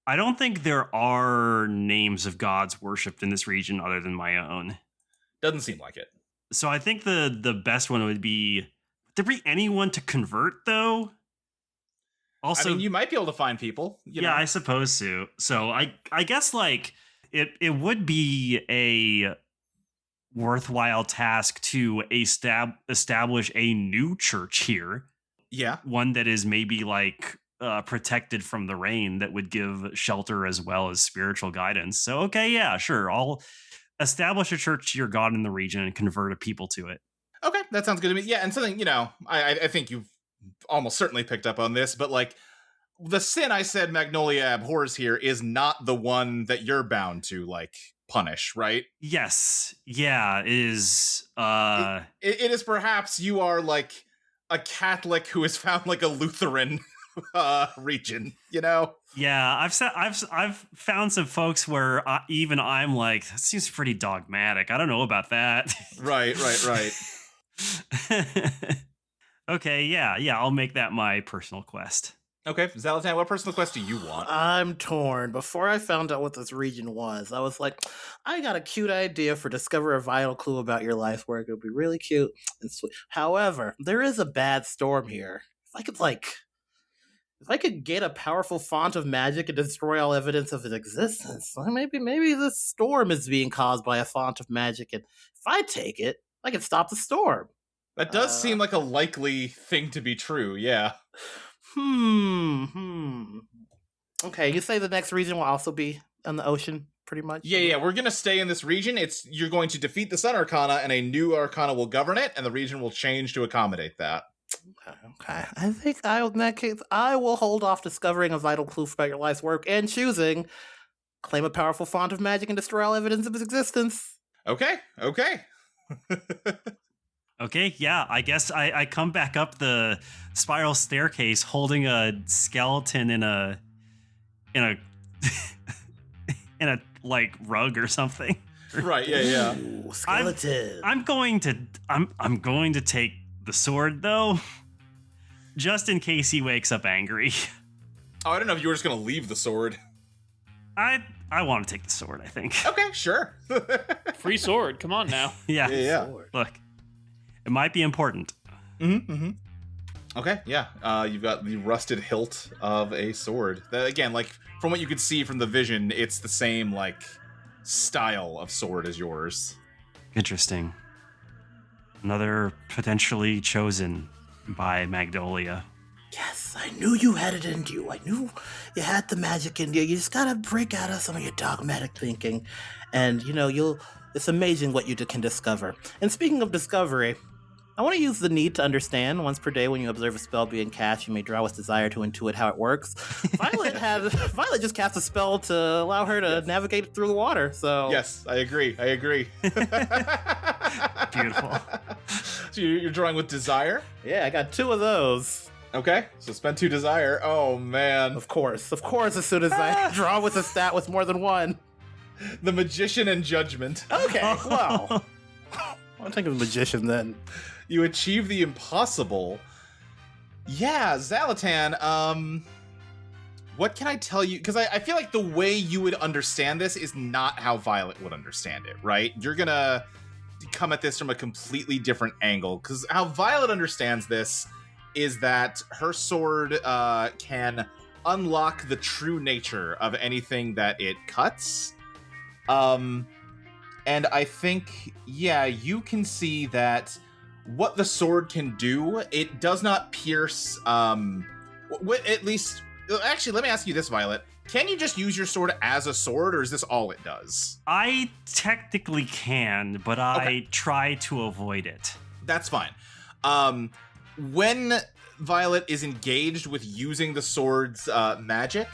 I don't think there are names of gods worshipped in this region other than my own. Doesn't seem like it. So I think the best one would be, would there be anyone to convert, though? Also, I mean, you might be able to find people. You know? I suppose so. So I guess it would be a worthwhile task to establish a new church here. Yeah. One that is maybe protected from the rain, that would give shelter as well as spiritual guidance. So, okay, yeah, sure. I'll establish a church to your god in the region and convert a people to it. Okay, that sounds good to me. Yeah, and something, I think you've almost certainly picked up on this, but the sin I said Magnolia abhors here is not the one that you're bound to punish, right? Yes. Yeah, it is. It is perhaps you are a Catholic who has found a Lutheran region, you know? Yeah, I've found some folks where even I'm like, that seems pretty dogmatic. I don't know about that. Right. Okay, yeah, I'll make that my personal quest. Okay, Xalatan, what personal quest do you want? I'm torn. Before I found out what this region was, I was like, I got a cute idea for discover a vital clue about your life work. It would be really cute and sweet. However, there is a bad storm here. If I could get a powerful font of magic and destroy all evidence of its existence, maybe this storm is being caused by a font of magic, and if I take it, I can stop the storm. That does seem like a likely thing to be true, yeah. Okay, you say the next region will also be on the ocean, pretty much? Yeah, we're gonna stay in this region. You're going to defeat the Sun Arcana, and a new Arcana will govern it, and the region will change to accommodate that. Okay. I think in that case, I will hold off discovering a vital clue about your life's work and choosing claim a powerful font of magic and destroy all evidence of its existence. Okay. Okay, yeah, I guess I come back up the spiral staircase holding a skeleton in a in a like rug or something. Right, yeah. Ooh, skeleton. I'm going to take the sword though, just in case he wakes up angry. Oh, I don't know if you were just gonna leave the sword. I want to take the sword, I think. Okay, sure. Free sword. Come on now. Yeah. Look, it might be important. Mm-hmm. Okay, yeah. You've got the rusted hilt of a sword. That, again, like, from what you could see from the vision, it's the same, like, style of sword as yours. Interesting. Another potentially chosen by Magnolia. Yes, I knew you had it in you. I knew you had the magic in you. You just gotta break out of some of your dogmatic thinking. And, it's amazing what you can discover. And speaking of discovery, I want to use the need to understand. Once per day when you observe a spell being cast, you may draw with desire to intuit how it works. Violet just cast a spell to allow her to navigate through the water, so... Yes, I agree. Beautiful. So you're drawing with desire? Yeah, I got 2 of those. Okay, so spend 2 desire. Oh, man. Of course, as soon as I draw with a stat with more than 1. The Magician and Judgment. Okay, well... I'll take a magician then. You achieve the impossible. Yeah, Xalatan, what can I tell you? Because I feel like the way you would understand this is not how Violet would understand it, right? You're gonna come at this from a completely different angle. Because how Violet understands this is that her sword can unlock the true nature of anything that it cuts. And I think, yeah, you can see that what the sword can do, it does not pierce, at least, actually, let me ask you this, Violet. Can you just use your sword as a sword, or is this all it does? I technically can, but I try to avoid it. That's fine. When Violet is engaged with using the sword's magic,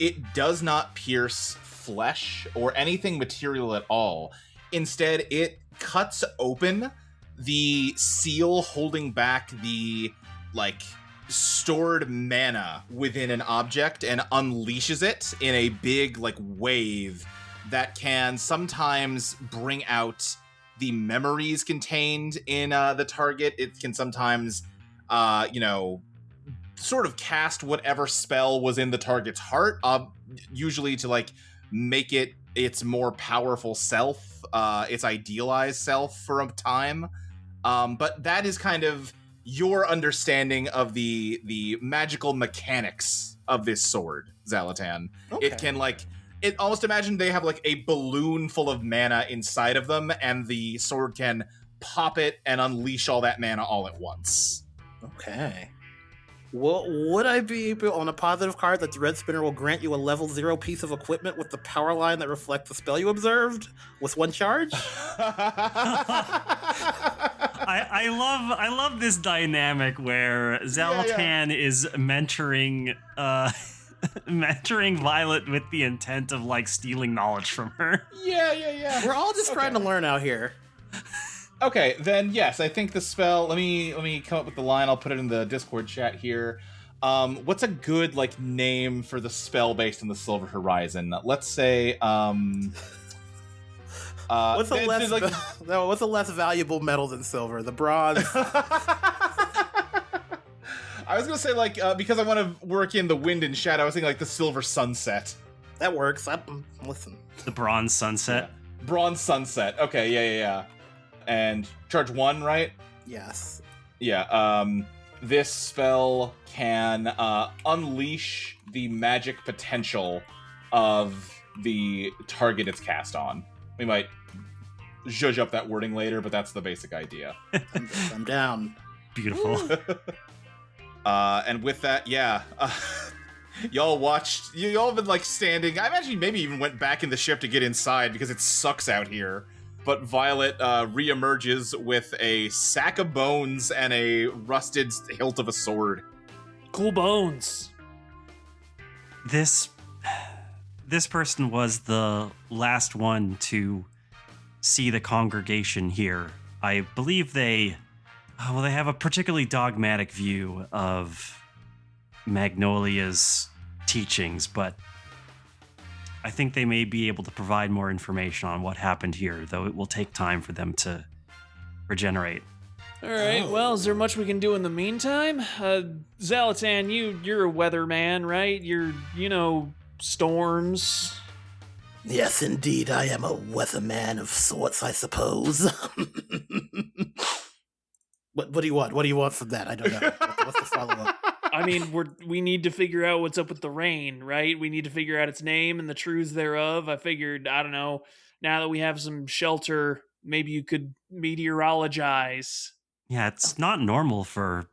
it does not pierce flesh or anything material at all. Instead, it cuts open the seal holding back the, stored mana within an object and unleashes it in a big, wave that can sometimes bring out the memories contained in the target. It can sometimes, sort of cast whatever spell was in the target's heart, usually to, make it its more powerful self, its idealized self for a time. But that is kind of your understanding of the magical mechanics of this sword, Xalatan. Okay. It can, it almost imagine they have, a balloon full of mana inside of them, and the sword can pop it and unleash all that mana all at once. Okay. Well, would I be able, on a positive card, that Threadspinner will grant you a level 0 piece of equipment with the power line that reflects the spell you observed with 1 charge? I love this dynamic where Xalatan is mentoring Violet with the intent of stealing knowledge from her. Yeah. We're all just trying to learn out here. Okay, then yes, I think the spell, let me come up with the line, I'll put it in the Discord chat here. What's a good like name for the spell based on the Silver Horizon? Let's say what's a less valuable metal than silver? The bronze. I was gonna say like because I want to work in the wind and shadow. I was thinking like the Silver Sunset. That works. Listen. The Bronze Sunset. Yeah. Bronze Sunset. Okay, yeah. And charge 1, right? Yes. Yeah. This spell can unleash the magic potential of the target it's cast on. We might zhuzh up that wording later, but that's the basic idea. I'm down. Beautiful. And with that, yeah. Y'all have been like standing. I imagine you maybe even went back in the ship to get inside because it sucks out here. But Violet reemerges with a sack of bones and a rusted hilt of a sword. Cool bones. This person was the last one to see the congregation here. I believe they have a particularly dogmatic view of Magnolia's teachings, but I think they may be able to provide more information on what happened here, though it will take time for them to regenerate. All right, well, is there much we can do in the meantime? Xalatan, you're a weatherman, right? You know, storms. Yes, indeed, I am a weatherman of sorts, I suppose. What do you want? What do you want from that? I don't know. What's the follow-up? I mean, we need to figure out what's up with the rain, right? We need to figure out its name and the truths thereof. I figured, I don't know, now that we have some shelter, maybe you could meteorologize. Yeah, it's not normal for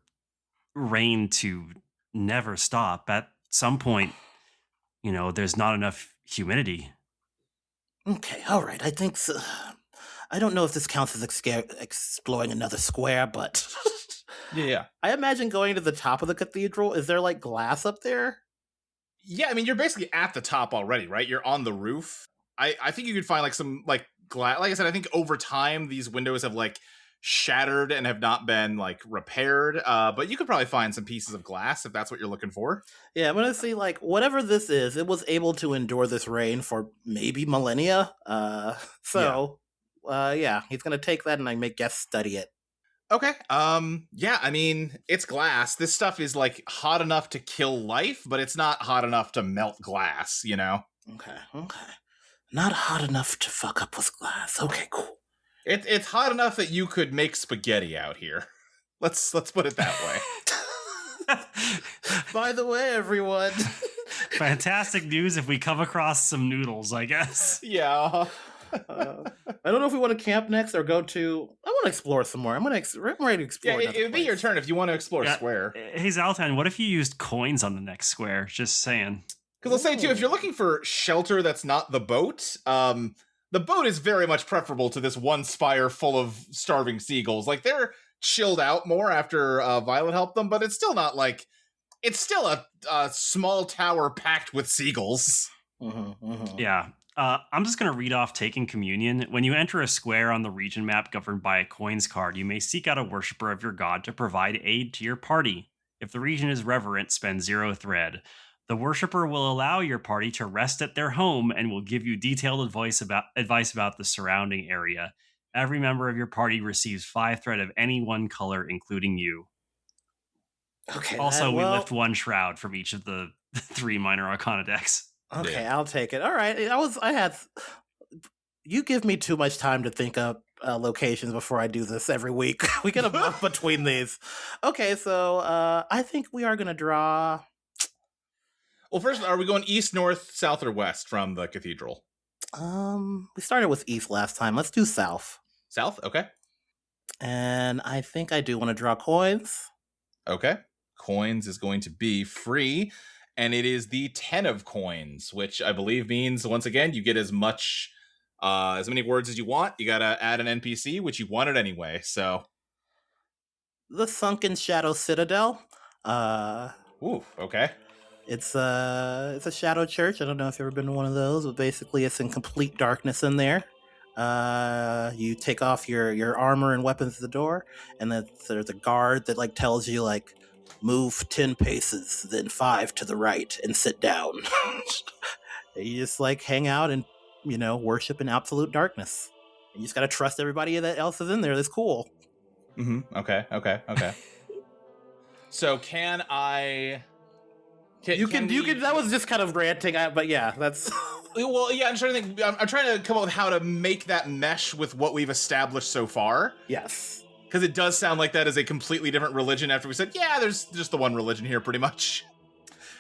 rain to never stop. At some point, there's not enough humidity. Okay, all right. I think so. I don't know if this counts as exploring another square, but Yeah. I imagine going to the top of the cathedral. Is there like glass up there? Yeah, I mean, you're basically at the top already, right? You're on the roof. I think you could find like some like glass. Like I said, I think over time these windows have like shattered and have not been like repaired. But you could probably find some pieces of glass if that's what you're looking for. Yeah, I'm gonna see like whatever this is. It was able to endure this rain for maybe millennia. Yeah, he's gonna take that and I may guess study it. Okay. Yeah, I mean, it's glass. This stuff is like hot enough to kill life, but it's not hot enough to melt glass, you know? Okay. Not hot enough to fuck up with glass. Okay, cool. It's hot enough that you could make spaghetti out here. Let's put it that way. By the way, everyone. Fantastic news if we come across some noodles, I guess. Yeah. I don't know if we want to camp next or go to. I want to explore some more. I'm ready to explore. Yeah, it would be your turn if you want to explore square. Hey, Xalatan, what if you used coins on the next square? Just saying. Because I'll say, too, if you're looking for shelter that's not the boat, the boat is very much preferable to this one spire full of starving seagulls. Like, they're chilled out more after Violet helped them, but it's still not like... It's still a small tower packed with seagulls. Yeah. I'm just going to read off Taking Communion. When you enter a square on the region map governed by a coins card, you may seek out a worshiper of your god to provide aid to your party. If the region is reverent, spend 0 thread. The worshiper will allow your party to rest at their home and will give you detailed advice about the surrounding area. Every member of your party receives 5 thread of any one color, including you. Okay. Also, we lift 1 shroud from each of the 3 minor arcana decks. Okay, Yeah. I'll take it. All right. You give me too much time to think up locations before I do this every week. We get a month between these. Okay, so I think we are going to draw. Well, first, are we going east, north, south, or west from the cathedral? We started with east last time. Let's do south. South? Okay. And I think I do want to draw coins. Okay. Coins is going to be free, and it is the 10 of coins, which I believe means, once again, you get as many words as you want. You gotta add an NPC, which you wanted anyway, so... The Sunken Shadow Citadel. Ooh, okay. It's a shadow church. I don't know if you've ever been to one of those, but basically it's in complete darkness in there. You take off your armor and weapons at the door, and then there's a guard that like tells you like move 10 paces, then 5 to the right, and sit down. And you just like hang out and, worship in absolute darkness. And you just gotta trust everybody that else is in there that's cool. Mm-hmm. Okay. So can I... You can. That was just kind of ranting, but yeah, that's... Well, yeah, I'm trying to think. I'm trying to come up with how to make that mesh with what we've established so far. Yes. Because it does sound like that is a completely different religion after we said, yeah, there's just the one religion here, pretty much.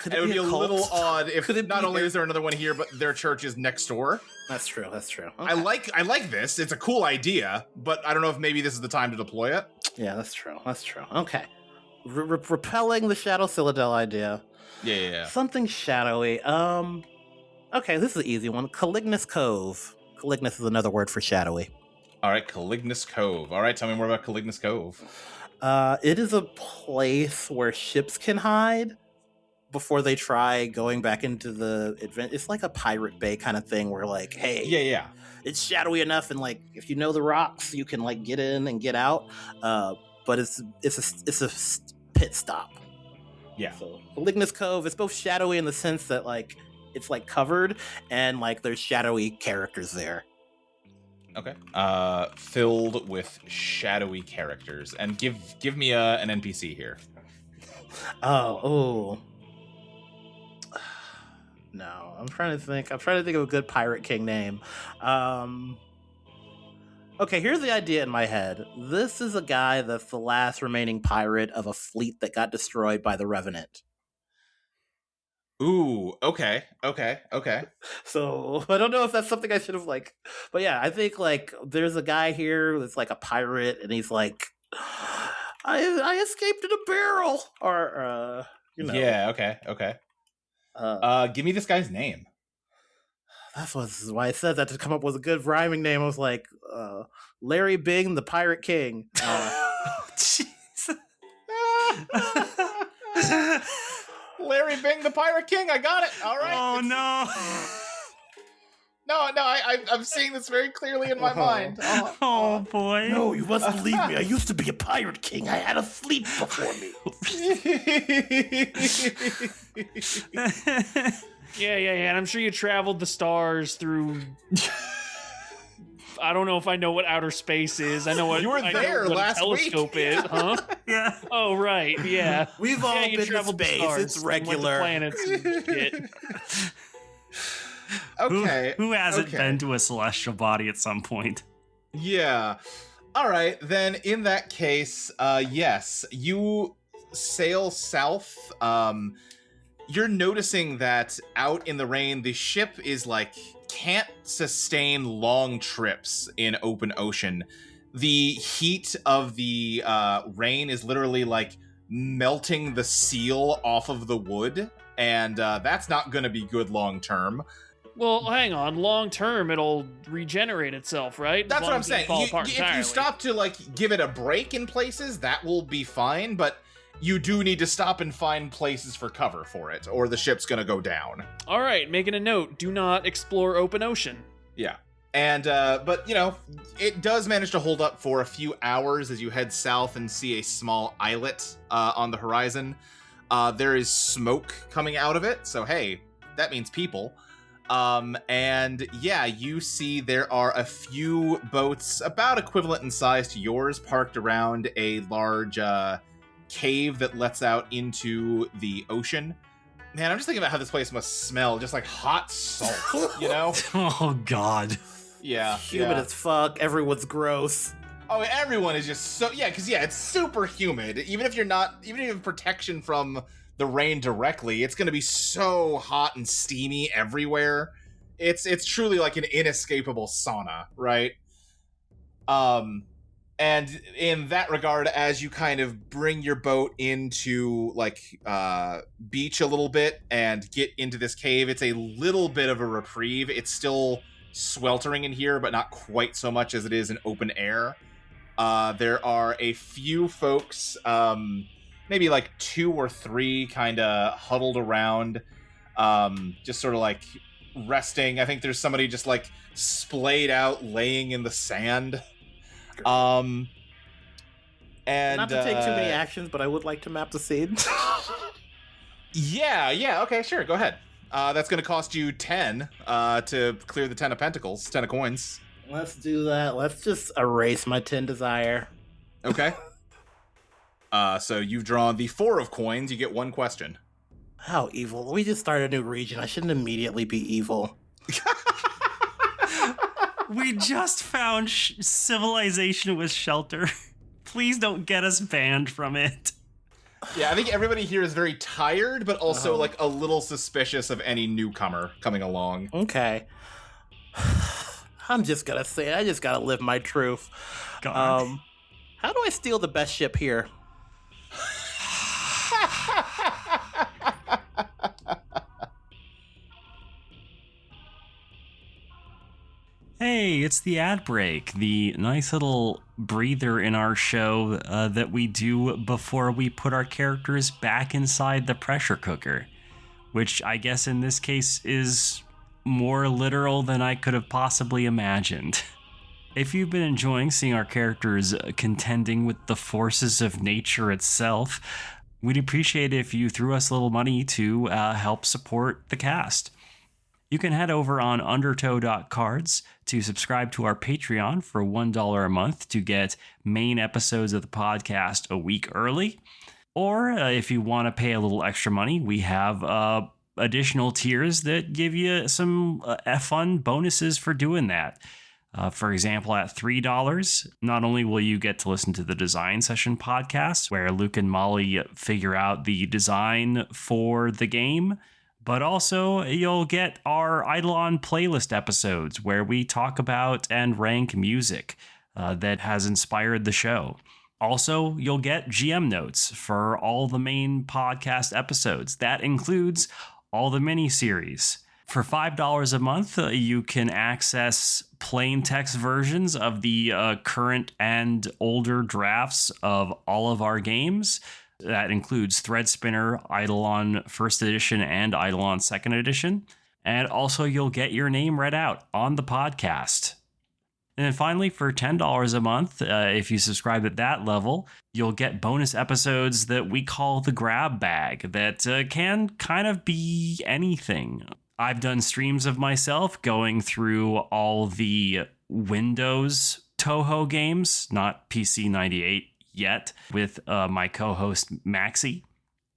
And it would be a little odd if not only is there another one here, but their church is next door. That's true. Okay. I like this. It's a cool idea, but I don't know if maybe this is the time to deploy it. Yeah, that's true. Okay. Repelling the Shadow Citadel idea. Yeah. Something shadowy. Okay, this is an easy one. Calignus Cove. Calignus is another word for shadowy. All right, Calignus Cove. All right, tell me more about Calignus Cove. It is a place where ships can hide before they try going back into the advent. It's like a pirate bay kind of thing where like, hey, yeah, it's shadowy enough, and like if you know the rocks, you can like get in and get out. But it's a pit stop. Yeah. So Calignus Cove is both shadowy in the sense that like it's like covered and like there's shadowy characters there. Okay. Filled with shadowy characters, and give me an NPC here. Oh. No, I'm trying to think of a good Pirate King name. Okay, here's the idea in my head. This is a guy that's the last remaining pirate of a fleet that got destroyed by the Revenant. Ooh, okay. So, I don't know if that's something I should have but yeah, I think there's a guy here that's like a pirate and he's like, I escaped in a barrel, or Yeah, okay. Give me this guy's name. That's why I said that to come up with a good rhyming name. I was like, Larry Bing, the Pirate King. Jeez. Larry Bing, the Pirate King. I got it. All right. Oh no. No, I'm seeing this very clearly in my mind. Oh boy. No, you must believe me. I used to be a pirate king. I had a fleet before me. Yeah. And I'm sure you traveled the stars through. I don't know if I know what outer space is. I know what you were there last telescope week. is, huh? Yeah. Oh right, yeah. We've all you been to traveled the space. stars It's and went to regular. planets and shit. Okay. Who hasn't been to a celestial body at some point? Yeah. All right, then in that case, yes, you sail south. You're noticing that out in the rain, the ship is can't sustain long trips in open ocean. The heat of the rain is literally melting the seal off of the wood, and that's not going to be good long term. Well, hang on. Long term, it'll regenerate itself, right? That's what I'm saying. If you stop to give it a break in places, that will be fine, but you do need to stop and find places for cover for it, or the ship's gonna go down. All right, making a note. Do not explore open ocean. Yeah. And, but, it does manage to hold up for a few hours as you head south and see a small islet on the horizon. There is smoke coming out of it, so hey, that means people. And yeah, you see there are a few boats about equivalent in size to yours parked around a large cave that lets out into the ocean. Man, I'm just thinking about how this place must smell, just like hot salt, Oh god. Yeah. Humid as fuck. Everyone's gross. Oh, everyone is just so... Yeah, because, it's super humid. Even if you have protection from the rain directly, it's going to be so hot and steamy everywhere. It's truly like an inescapable sauna, right? And in that regard, as you kind of bring your boat into, beach a little bit and get into this cave, it's a little bit of a reprieve. It's still sweltering in here, but not quite so much as it is in open air. There are a few folks, maybe 2 or 3 kind of huddled around, just sort of resting. I think there's somebody just splayed out laying in the sand. And Not to take too many actions, but I would like to map the scene. Yeah, okay, sure, go ahead. That's going to cost you 10 to clear the 10 of pentacles, 10 of coins. Let's do that. Let's just erase my 10 desire. Okay. So you've drawn the 4 of coins, you get 1 question. How evil. We just started a new region. I shouldn't immediately be evil. We just found civilization with shelter. Please don't get us banned from it. Yeah, I think everybody here is very tired, but also like a little suspicious of any newcomer coming along. Okay. I'm just gonna say it. I just gotta live my truth. God. How do I steal the best ship here? Hey, it's the ad break, the nice little breather in our show that we do before we put our characters back inside the pressure cooker, which I guess in this case is more literal than I could have possibly imagined. If you've been enjoying seeing our characters contending with the forces of nature itself, we'd appreciate it if you threw us a little money to help support the cast. You can head over on undertow.cards to subscribe to our Patreon for $1 a month to get main episodes of the podcast a week early. Or if you want to pay a little extra money, we have additional tiers that give you some fun bonuses for doing that. For example, at $3, not only will you get to listen to the Design Session podcast, where Luke and Molly figure out the design for the game, but also you'll get our Eidolon playlist episodes, where we talk about and rank music that has inspired the show. Also, you'll get GM notes for all the main podcast episodes. That includes all the mini-series. For $5 a month, you can access plain text versions of the current and older drafts of all of our games. That includes Threadspinner, Eidolon First Edition, and Eidolon Second Edition. And also, you'll get your name read out on the podcast. And then finally, for $10 a month, if you subscribe at that level, you'll get bonus episodes that we call the grab bag that can kind of be anything. I've done streams of myself going through all the Windows Toho games, not PC 98 yet, with my co-host Maxie.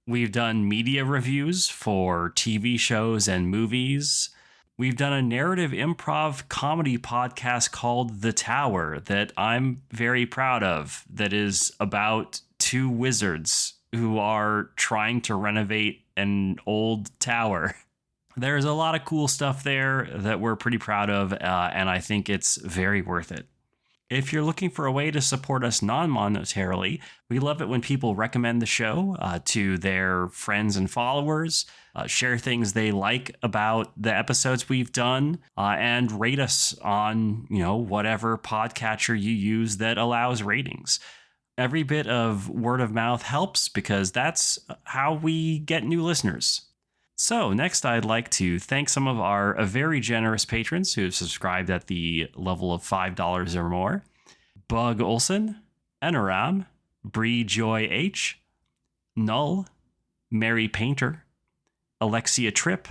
We've done media reviews for TV shows and movies. We've done a narrative improv comedy podcast called The Tower that I'm very proud of, that is about 2 wizards who are trying to renovate an old tower. There's a lot of cool stuff there that we're pretty proud of, and I think it's very worth it. If you're looking for a way to support us non-monetarily, we love it when people recommend the show to their friends and followers, share things they like about the episodes we've done, and rate us on, whatever podcatcher you use that allows ratings. Every bit of word of mouth helps because that's how we get new listeners. So next, I'd like to thank some of our very generous patrons who have subscribed at the level of $5 or more. Bug Olson, Enoram, Bree Joy H, Null, Mary Painter, Alexia Tripp,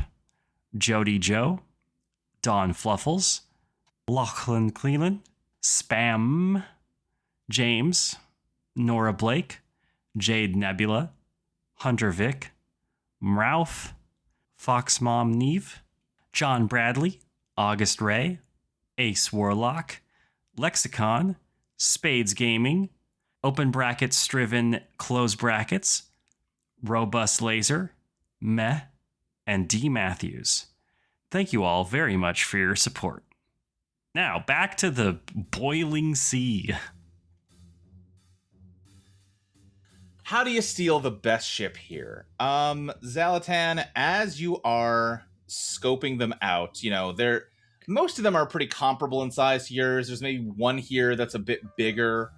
Jody Joe, Don Fluffles, Lachlan Cleland, Spam, James, Nora Blake, Jade Nebula, Hunter Vic, Mralph, Fox Mom Neve, John Bradley, August Ray, Ace Warlock, Lexicon, Spades Gaming, open brackets striven, close brackets, Robust Laser, Meh, and D. Matthews. Thank you all very much for your support. Now, back to the boiling sea. How do you steal the best ship here? Xalatan, as you are scoping them out, most of them are pretty comparable in size to yours. There's maybe one here that's a bit bigger.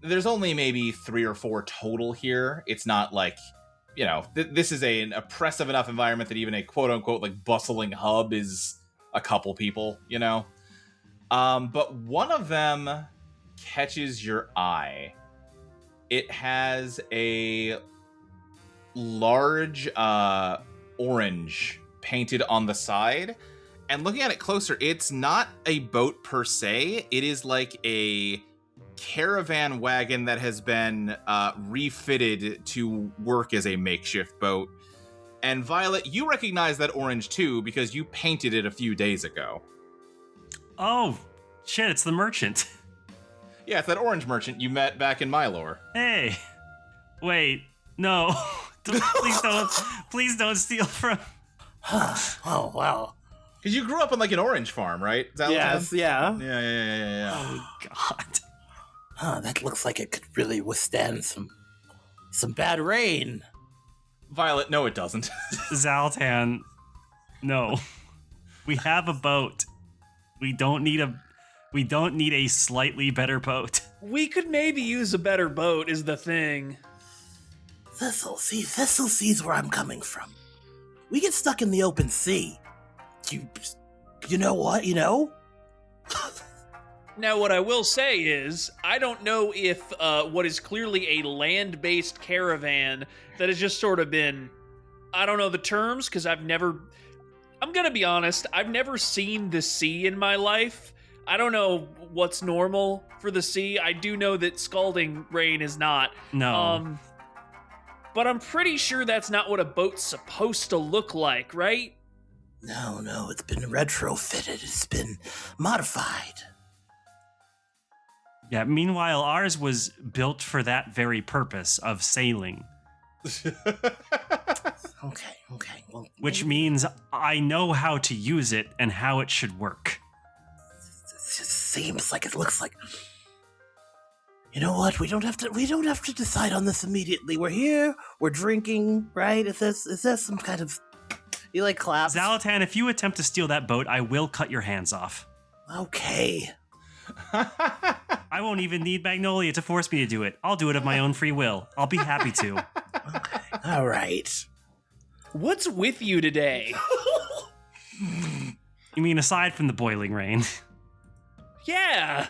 There's only maybe 3 or 4 total here. It's not like, this is an oppressive enough environment that even a quote-unquote like bustling hub is a couple people, But one of them catches your eye. it has a large orange painted on the side. And looking at it closer, it's not a boat per se. It is like a caravan wagon that has been refitted to work as a makeshift boat. And Violet, you recognize that orange too because you painted it a few days ago. Oh, shit, it's the merchant. Yeah, it's that orange merchant you met back in Mylor. Hey, wait, no. Please don't steal from... Oh, wow. Because you grew up on like an orange farm, right? Is that Yes, yeah. Yeah. Oh, God. Huh, that looks like it could really withstand some bad rain. Violet, no it doesn't. Xalatan, no. We have a boat. We don't need a slightly better boat. We could maybe use a better boat is the thing. Thistle sees where I'm coming from. We get stuck in the open sea. You know what, you know? Now, what I will say is, I don't know if what is clearly a land-based caravan that has just sort of been, I don't know the terms, because I'm gonna be honest, I've never seen the sea in my life. I don't know what's normal for the sea. I do know that scalding rain is not. No. But I'm pretty sure that's not what a boat's supposed to look like, right? No, it's been retrofitted. It's been modified. Yeah, meanwhile, ours was built for that very purpose of sailing. Okay. Well, Which means I know how to use it and how it should work. it just seems like it looks like. You know what? We don't have to decide on this immediately. We're here. We're drinking, right? Is there some kind of? You like claps? Xalatan, if you attempt to steal that boat, I will cut your hands off. Okay. I won't even need Magnolia to force me to do it. I'll do it of my own free will. I'll be happy to. Okay. All right. What's with you today? You mean aside from the boiling rain? Yeah.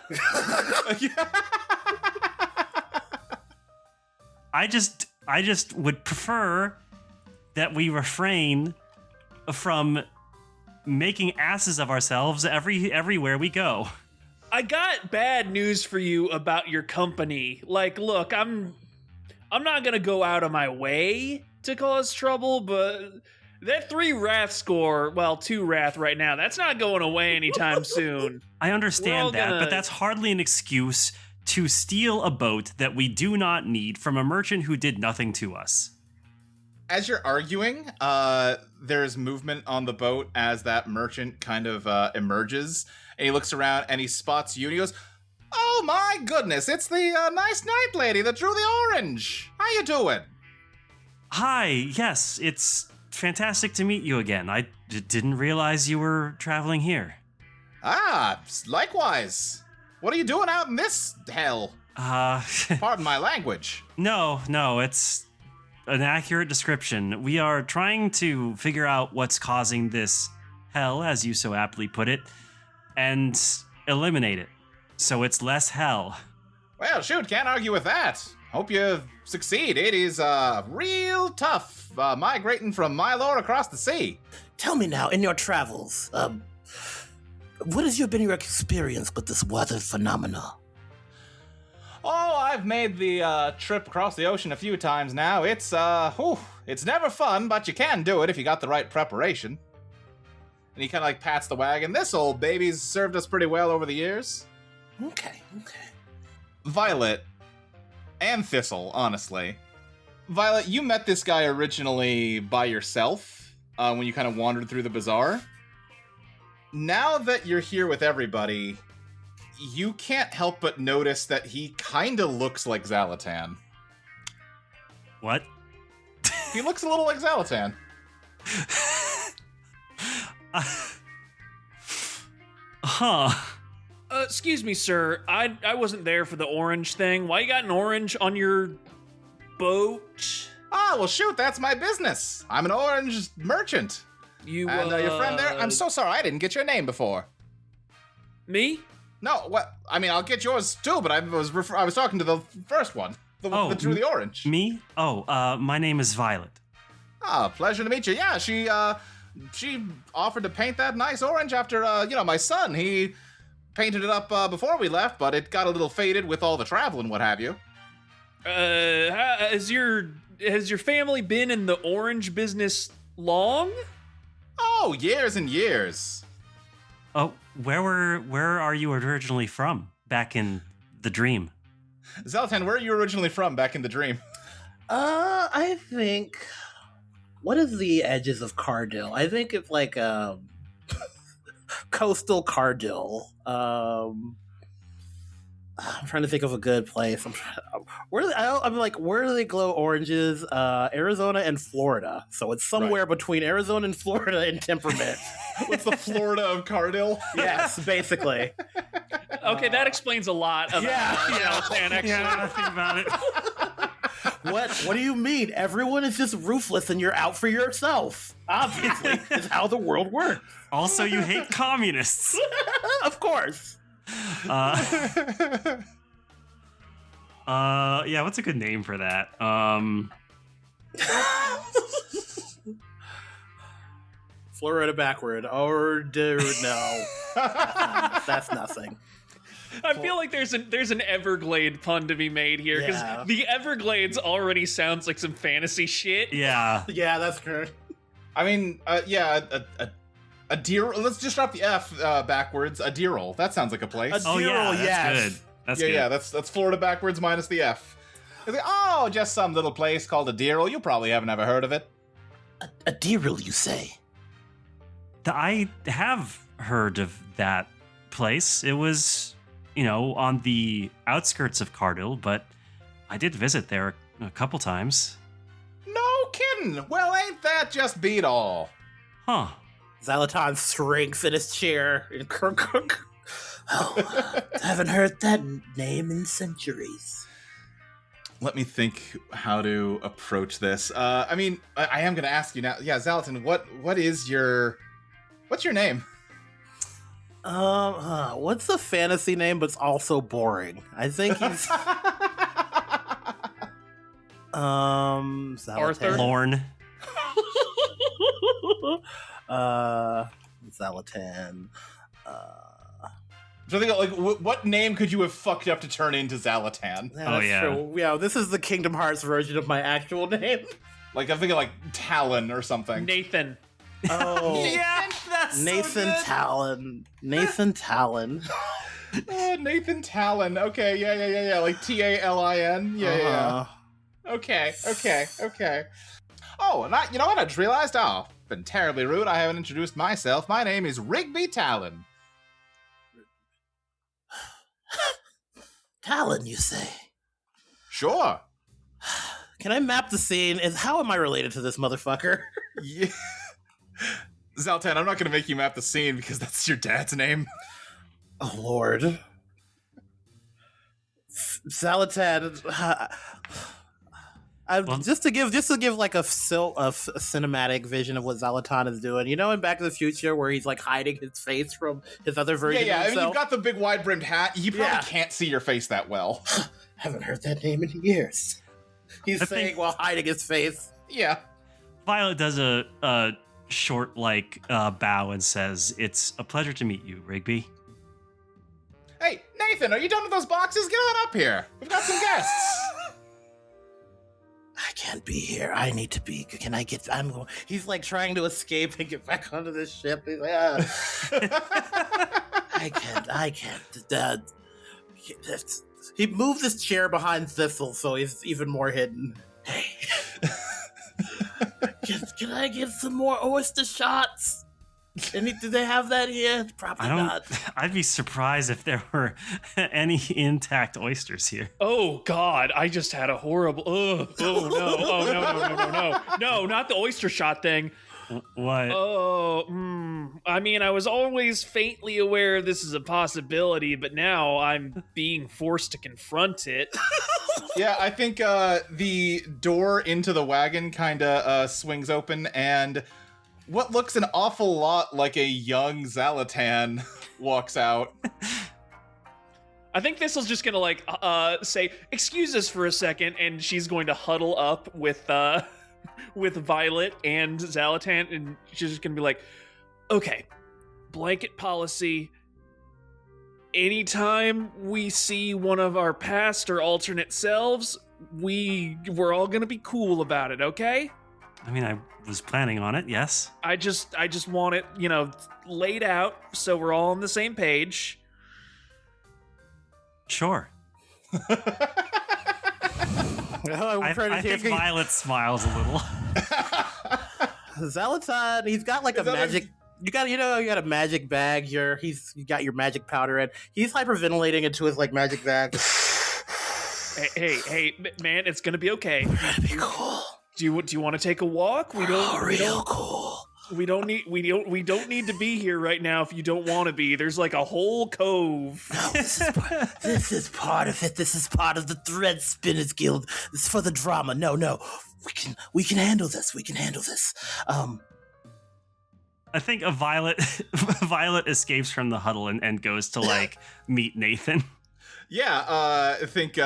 I just would prefer that we refrain from making asses of ourselves everywhere we go. I got bad news for you about your company. Like, look, I'm not gonna go out of my way to cause trouble, but that 3 wrath score, well, 2 wrath right now, that's not going away anytime soon. I understand that, gonna- but that's hardly an excuse to steal a boat that we do not need from a merchant who did nothing to us. As you're arguing, there's movement on the boat as that merchant kind of emerges, and he looks around and he spots you and he goes, "Oh my goodness, it's the nice night lady that drew the orange. How you doing?" Hi, yes, it's fantastic to meet you again. I didn't realize you were traveling here. Ah, likewise. What are you doing out in this hell? Pardon my language. No, it's an accurate description. We are trying to figure out what's causing this hell, as you so aptly put it, and eliminate it, so it's less hell. Well, shoot, can't argue with that. Hope you succeed. It is real tough migrating from Mylor across the sea. Tell me now, in your travels, what has been your experience with this weather phenomena? Oh, I've made the trip across the ocean a few times now. It's never fun, but you can do it if you got the right preparation. And he kind of like pats the wagon. This old baby's served us pretty well over the years. Okay. Violet and Thistle, honestly. Violet, you met this guy originally by yourself when you kind of wandered through the bazaar. Now that you're here with everybody, you can't help but notice that he kind of looks like Xalatan. What? He looks a little like Xalatan. Huh. Excuse me, sir. I wasn't there for the orange thing. Why you got an orange on your boat? Ah, well, shoot, that's my business. I'm an orange merchant. You, And your friend there, I'm so sorry, I didn't get your name before. Me? No, what? I mean, I'll get yours too, but I was talking to the first one. The one that drew the orange. Me? Oh, my name is Violet. Ah, pleasure to meet you. Yeah, she offered to paint that nice orange after, my son. He painted it up before we left, but it got a little faded with all the travel and what have you. Has your family been in the orange business long? Oh, years and years. Oh, where are you originally from? Back in the dream. Xalatan, where are you originally from back in the dream? I think... What is the edges of Cardil? I think it's like coastal Cardil. I'm trying to think of a good place. Where do they glow oranges? Arizona and Florida. So it's somewhere between Arizona and Florida in temperament. What's the Florida of Cardil? Yes, basically. Okay, that explains a lot about Xalatan, actually. Yeah, nothing about it. What do you mean? Everyone is just ruthless and you're out for yourself. Obviously, is how the world works. Also, you hate communists. Of course. Yeah, what's a good name for that? Florida backward. Or no. That's nothing. I feel like there's an Everglade pun to be made here, because the Everglades already sounds like some fantasy shit. Yeah. Yeah, that's correct. I mean, a deer. Let's just drop the F backwards. A deerle. That sounds like a place. Oh yeah, that's good. That's good. Yeah, that's Florida backwards minus the F. It's like, oh, just some little place called a deerle. You probably haven't ever heard of it. A deerle, you say? I have heard of that place. It was, on the outskirts of Cardil, but I did visit there a couple times. No kidding. Well, ain't that just beat all? Huh. Xalatan shrinks in his chair. Oh, I haven't heard that name in centuries. Let me think how to approach this. I mean, I am going to ask you now. Yeah, Xalatan, what's your name? What's a fantasy name but's also boring? I think he's Arthur? Lorne. Xalatan. So I think, like, what name could you have fucked up to turn into Xalatan? Yeah, true. Yeah, this is the Kingdom Hearts version of my actual name. Like, I'm thinking like Talon or something. Nathan. Oh, yeah, that's Nathan so good. Talon. Nathan Talon. Nathan Talon. Okay, yeah. Like Talin. Yeah. Okay. Oh, and you know what? I just realized. Oh, been terribly rude. I haven't introduced myself. My name is Rigby Talon. Talon, you say? Sure. Can I map the scene? How am I related to this motherfucker? Yeah. Xalatan, I'm not going to make you map the scene because that's your dad's name. Oh, Lord. Xalatan. Just to give like a cinematic vision of what Xalatan is doing. In Back to the Future where he's like hiding his face from his other version Yeah. of I mean, himself? you've got the big wide brimmed hat. You probably can't see your face that well. Haven't heard that name in years. He's saying while hiding his face. Yeah. Violet does a short bow and says, "It's a pleasure to meet you, Rigby." Hey, Nathan, are you done with those boxes? Get on up here. We've got some guests. I can't be here. I need to be. Can I get? He's like trying to escape and get back onto this ship. He's like, I can't. He moved his chair behind Thistle, so he's even more hidden. Hey, can I get some more oyster shots? Do they have that here? Probably not. I'd be surprised if there were any intact oysters here. Oh God, I just had a horrible. Oh no! No, not the oyster shot thing. What? I mean, I was always faintly aware this is a possibility, but now I'm being forced to confront it. Yeah, I think the door into the wagon kind of swings open, and what looks an awful lot like a young Xalatan walks out. I think Thistle's just gonna like say, "Excuse us for a second," and she's going to huddle up with Violet and Xalatan, and she's just gonna be like, "Okay, blanket policy. Anytime we see one of our past or alternate selves, we're all gonna be cool about it, okay?" I mean, I was planning on it, yes. I just want it, laid out so we're all on the same page. Sure. I think Violet smiles a little. Xalatan, he's got like a magic. You got a magic bag here. You got your magic powder in. He's hyperventilating into his like magic bag. Hey, man, it's gonna be okay. That'd be cool. Do you want to take a walk? We don't cool. We don't need to be here right now if you don't want to be. There's like a whole cove. No, this is part of it. This is part of the Threadspinners Guild. This is for the drama. No. We can handle this. I think a Violet escapes from the huddle and goes to like meet Nathan. Yeah, I think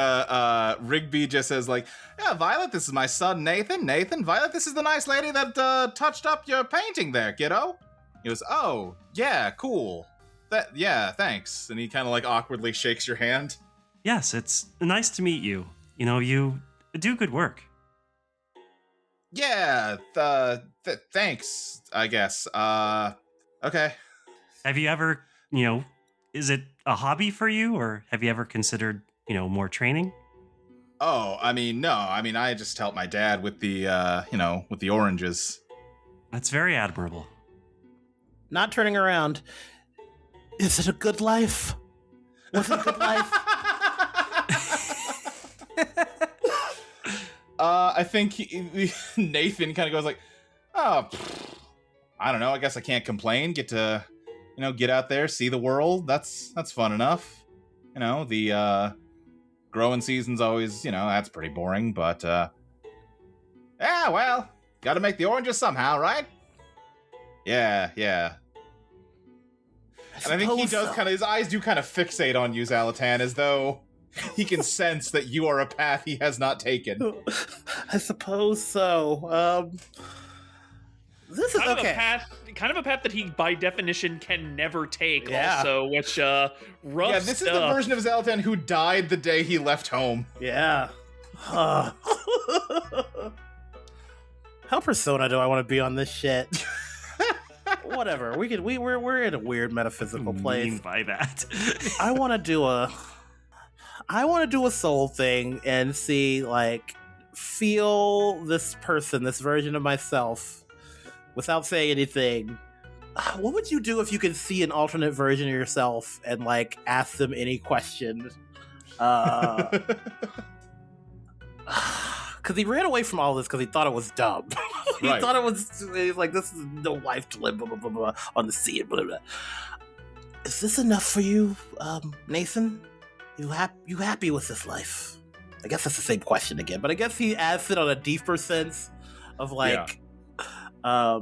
Rigby just says like, "Yeah, Violet, this is my son Nathan. Nathan, Violet, this is the nice lady that touched up your painting there, kiddo." He goes, "Oh, yeah, cool. Yeah, thanks." And he kind of like awkwardly shakes your hand. Yes, it's nice to meet you. You do good work. Yeah, thanks, I guess. Okay. Have you ever, is it a hobby for you, or have you ever considered, more training? Oh, I mean, no. I mean, I just helped my dad with the, with the oranges. That's very admirable. Not turning around. Is it a good life? Was it a good life? I think Nathan kind of goes like, "Oh, I don't know. I guess I can't complain. Get to, get out there, see the world. That's fun enough. The growing season's always, that's pretty boring. But yeah, well, got to make the oranges somehow, right? Yeah. And I think he does his eyes do kind of fixate on you, Xalatan, as though he can sense that you are a path he has not taken. I suppose so. This is okay. Kind of a path that he, by definition, can never take. Yeah. Also, which rough. Yeah, this is the version of Xalatan who died the day he left home. Yeah. How persona do I want to be on this shit? Whatever. We're in a weird metaphysical place. Mean by that. I want to do a soul thing and see, like, feel this person, this version of myself, without saying anything. What would you do if you could see an alternate version of yourself and, like, ask them any question? Because he ran away from all this because he thought it was dumb. He thought it was like, this is no life to live, blah, blah, blah, blah, on the sea, blah, blah. Is this enough for you, Nathan? You happy with this life? I guess that's the same question again, but I guess he asked it on a deeper sense of like, I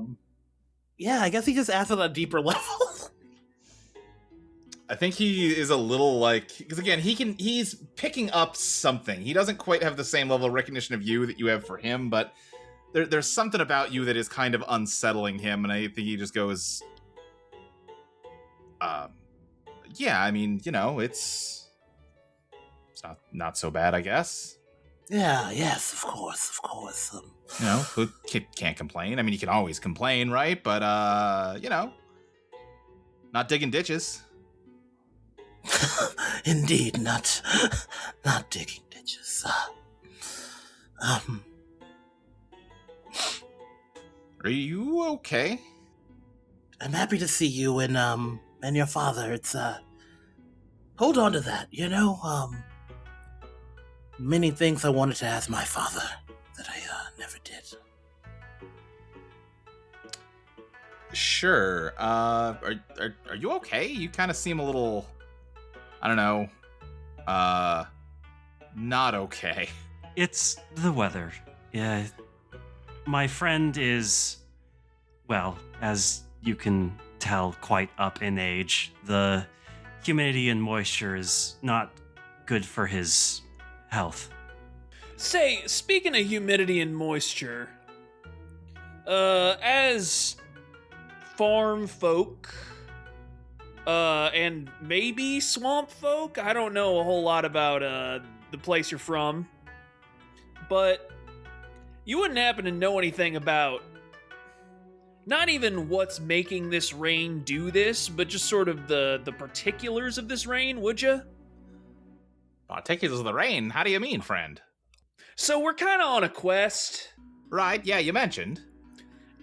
guess he just asked it on a deeper level. I think he is a little like, because again, he's picking up something. He doesn't quite have the same level of recognition of you that you have for him, but there's something about you that is kind of unsettling him, and I think he just goes, yeah, I mean, it's not so bad, I guess. Yeah, yes, of course. Who can't complain? I mean, you can always complain, right? But, not digging ditches. Indeed, not digging ditches. Are you okay? I'm happy to see you and your father. It's hold on to that, many things I wanted to ask my father that I never did. Sure. Are you okay? You kind of seem a little, I don't know, not okay. It's the weather. Yeah. My friend is, well, as you can tell, quite up in age. The humidity and moisture is not good for his health. Say, speaking of humidity and moisture, as farm folk, and maybe swamp folk, I don't know a whole lot about the place you're from, but you wouldn't happen to know anything about not even what's making this rain do this, but just sort of the particulars of this rain, would you? Particulars of the rain? How do you mean, friend? So we're kind of on a quest. Right, yeah, you mentioned.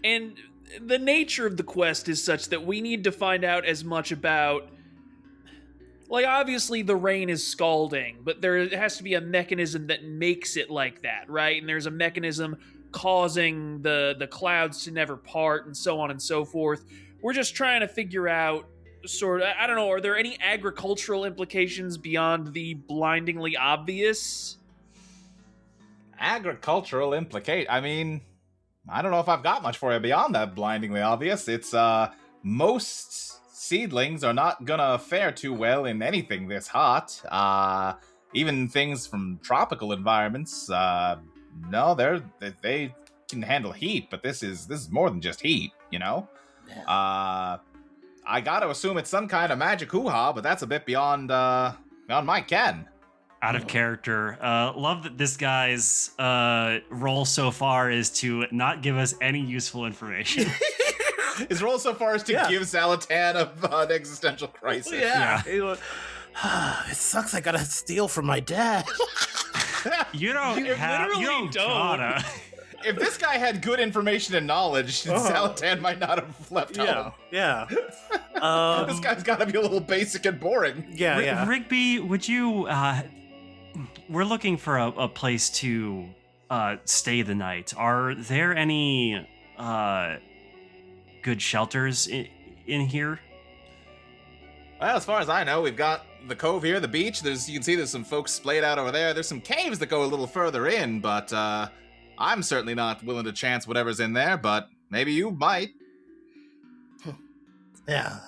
And the nature of the quest is such that we need to find out as much about... Like, obviously the rain is scalding, but there has to be a mechanism that makes it like that, right? And there's a mechanism causing the clouds to never part and so on and so forth. We're just trying to figure out sort of... I don't know, are there any agricultural implications beyond the blindingly obvious? Agricultural I mean, I don't know if I've got much for you beyond that blindingly obvious. It's, most seedlings are not gonna fare too well in anything this hot. Even things from tropical environments, no, they can handle heat, but this is more than just heat, you know? Yeah. I gotta assume it's some kind of magic hoo-ha, but that's a bit beyond my ken. Out of character. Love that this guy's role so far is to not give us any useful information. His role so far is to give Xalatan an existential crisis. Yeah. It sucks I gotta steal from my dad. You don't gotta. If this guy had good information and knowledge, Xalatan might not have left home. Yeah. This guy's gotta be a little basic and boring. Yeah. Rigby, would you... we're looking for a place to stay the night. Are there any good shelters in here? Well, as far as I know, we've got the cove here, the beach. You can see there's some folks splayed out over there. There's some caves that go a little further in, but I'm certainly not willing to chance whatever's in there, but maybe you might. Yeah.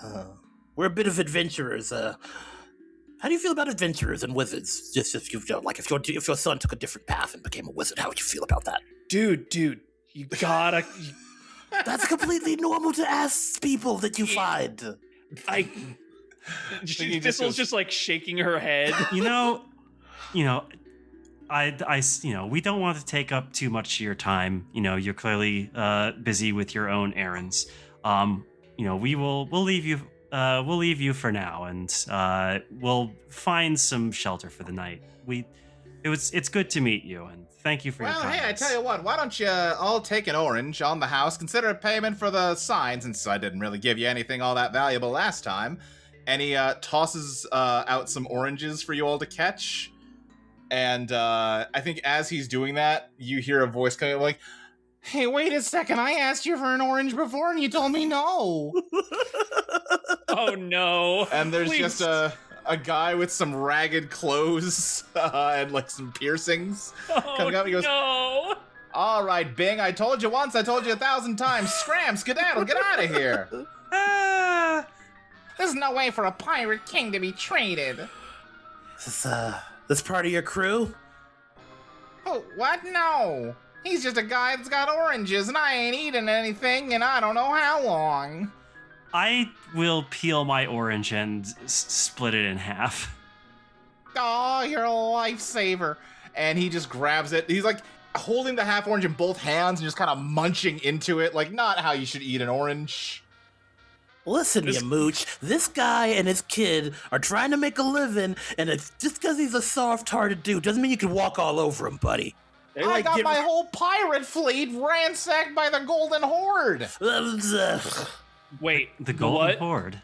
We're a bit of adventurers. How do you feel about adventurers and wizards? Just if if your son took a different path and became a wizard, how would you feel about that? Dude, you gotta... That's completely normal to ask people that you find. Thistle's just like shaking her head. We don't want to take up too much of your time. You're clearly busy with your own errands. We'll leave you. We'll leave you for now, and we'll find some shelter for the night. It's good to meet you, and thank you for your kindness. Well, hey, I tell you what, why don't you all take an orange on the house, consider it payment for the sign, since I didn't really give you anything all that valuable last time. And he tosses out some oranges for you all to catch. And I think as he's doing that, you hear a voice coming like, "Hey, wait a second, I asked you for an orange before and you told me no." Oh no. And there's just a guy with some ragged clothes and like some piercings coming up. He goes, no. "All right, Bing, I told you once, I told you 1,000 times. Scram, skedaddle, get out of here." There's no way for a pirate king to be traded. Is this part of your crew? Oh, what? No. He's just a guy that's got oranges, and I ain't eaten anything in I don't know how long. I will peel my orange and split it in half. Oh, you're a lifesaver. And he just grabs it. He's like holding the half orange in both hands and just kind of munching into it, like not how you should eat an orange. Listen, you mooch, this guy and his kid are trying to make a living, and it's just because he's a soft-hearted dude doesn't mean you can walk all over him, buddy. I got my whole pirate fleet ransacked by the Golden Horde. Wait, the Golden Horde?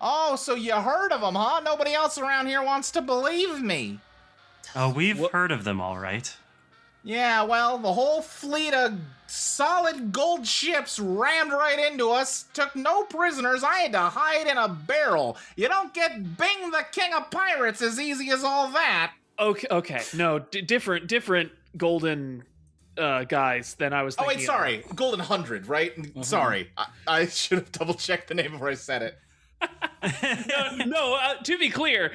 Oh, so you heard of them, huh? Nobody else around here wants to believe me. Oh, we've heard of them, all right. Yeah, well, the whole fleet of solid gold ships rammed right into us, took no prisoners, I had to hide in a barrel. You don't get Bing the King of Pirates as easy as all that. Okay, no, different golden guys than I was thinking. Oh, wait, sorry, Golden 100, right? Mm-hmm. Sorry, I should have double-checked the name before I said it. To be clear,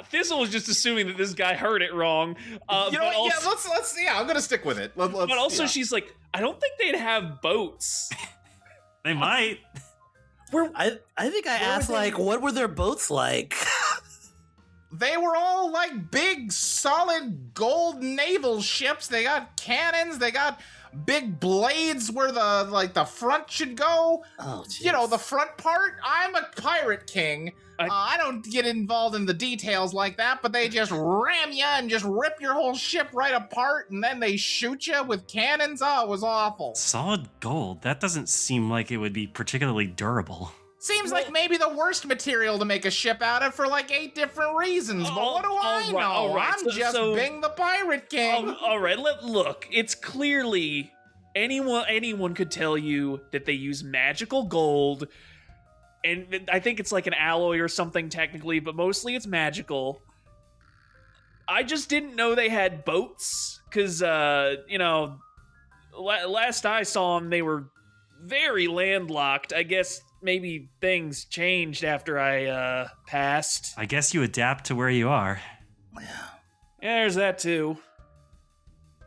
Thistle was just assuming that this guy heard it wrong. You know what? Also, let's. Yeah, I'm gonna stick with it. But also, she's like, I don't think they'd have boats. They might. I think I asked, like, what were their boats like? They were all like big, solid gold naval ships. They got cannons. They got big blades where the front should go. Oh, geez. You know, the front part. I'm a pirate king. I don't get involved in the details like that, but they just ram you and just rip your whole ship right apart, and then they shoot you with cannons. Oh, it was awful. Solid gold? That doesn't seem like it would be particularly durable. Seems like maybe the worst material to make a ship out of for like 8 different reasons, but what do I know? All right. I'm just Bing the Pirate King. All right, look, it's clearly anyone could tell you that they use magical gold, and I think it's like an alloy or something technically, but mostly it's magical. I just didn't know they had boats, because, last I saw them, they were very landlocked. I guess maybe things changed after I passed. I guess you adapt to where you are. Yeah, there's that too.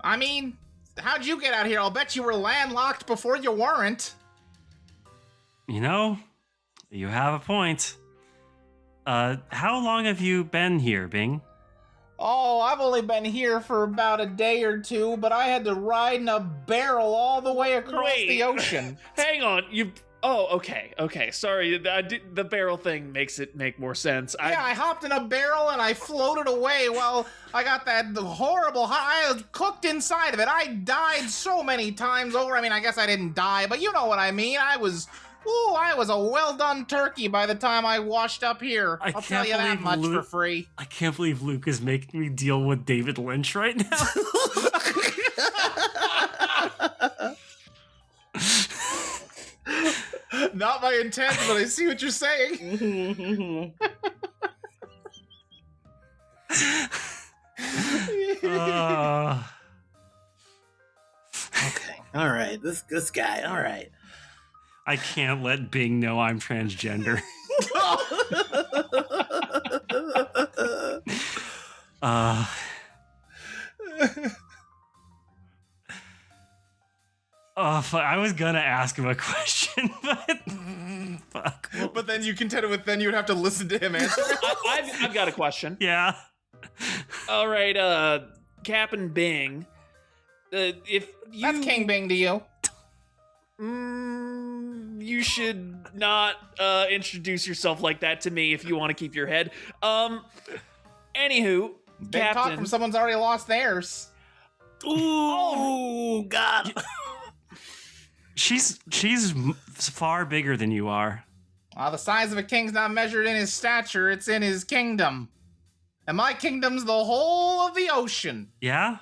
I mean, how'd you get out here? I'll bet you were landlocked before you weren't. You know, you have a point. How long have you been here, Bing? Oh, I've only been here for about a day or two, but I had to ride in a barrel all the way across the ocean. Hang on, Oh, okay. Sorry, the barrel thing makes it make more sense. I hopped in a barrel and I floated away while I got that horrible I was cooked inside of it. I died so many times over. I mean, I guess I didn't die, but you know what I mean. I was a well-done turkey by the time I washed up here. I'll tell you that much for free. I can't believe Luke is making me deal with David Lynch right now. Not my intent, but I see what you're saying. Okay. All right. This guy. All right. I can't let Bing know I'm transgender. I was gonna ask him a question, but fuck. But then you contended with then you would have to listen to him answer. I've got a question. Yeah. All right, Captain Bing. If you That's King Bing to you. You should not introduce yourself like that to me if you want to keep your head. Anywho, Big Captain. talk from someone's already lost theirs. Ooh, God. She's far bigger than you are. The size of a king's not measured in his stature, it's in his kingdom. And my kingdom's the whole of the ocean. Yeah?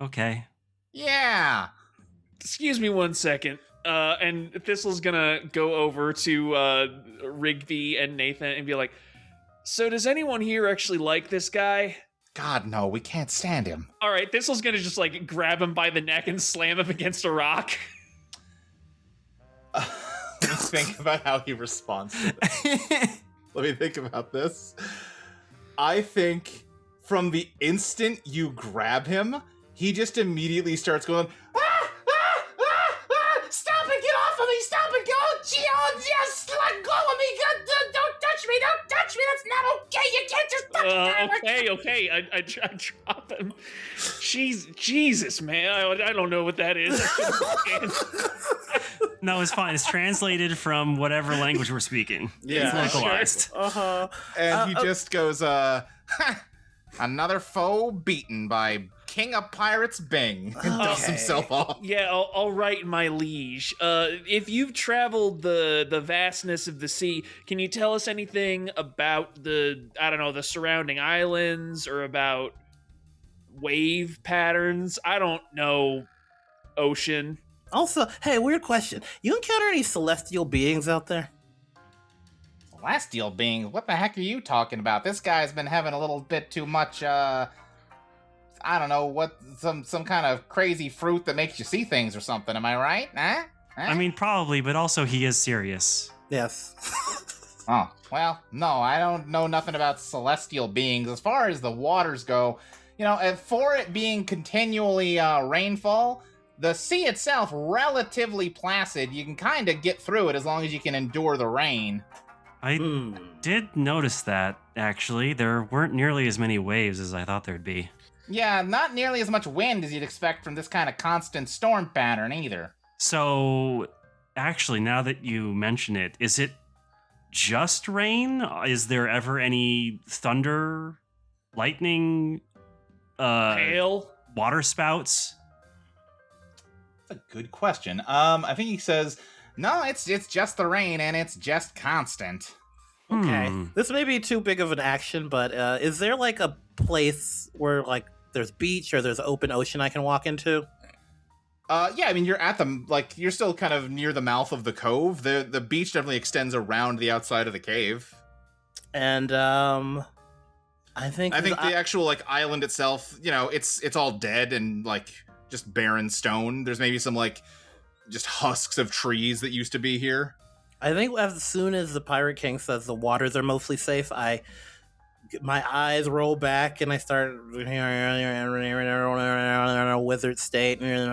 Okay. Yeah. Excuse me 1 second. And Thistle's gonna go over to Rigby and Nathan and be like, so does anyone here actually like this guy? God, no, we can't stand him. All right, Thistle's gonna just like grab him by the neck and slam him against a rock. Let me think about how he responds to this. Let me think about this. I think from the instant you grab him, he just immediately starts going, stop it, get off of me, stop it, go, just let go of me, don't touch me, that's not okay, you can't just touch me. Okay, I drop him. Jesus, man, I don't know what that is. No, it's fine. It's translated from whatever language we're speaking. Yeah, it's localized. Sure. And he just goes, another foe beaten by King of Pirates Bing, and dusts himself off. Yeah, all right, my liege. If you've traveled the vastness of the sea, can you tell us anything about the surrounding islands or about wave patterns? I don't know, ocean. Also, hey, weird question. You encounter any celestial beings out there? Celestial beings? What the heck are you talking about? This guy's been having a little bit too much, I don't know, what, some kind of crazy fruit that makes you see things or something, am I right? Huh? I mean, probably, but also he is serious. Yes. Oh, well, no, I don't know nothing about celestial beings. As far as the waters go, for it being continually rainfall, the sea itself relatively placid. You can kind of get through it as long as you can endure the rain. I did notice that, actually. There weren't nearly as many waves as I thought there'd be. Yeah, not nearly as much wind as you'd expect from this kind of constant storm pattern either. So, actually, now that you mention it, is it just rain? Is there ever any thunder, lightning, Hail? water spouts? That's a good question. I think he says, no, it's just the rain, and it's just constant. Okay. This may be too big of an action, but is there like a place where like there's beach or there's open ocean I can walk into? Yeah, I mean, you're at you're still kind of near the mouth of the cove. The beach definitely extends around the outside of the cave. And I think the actual island itself, it's all dead and just barren stone. There's maybe some just husks of trees that used to be here. I think as soon as the Pirate King says the waters are mostly safe, my eyes roll back and I start wizard state, and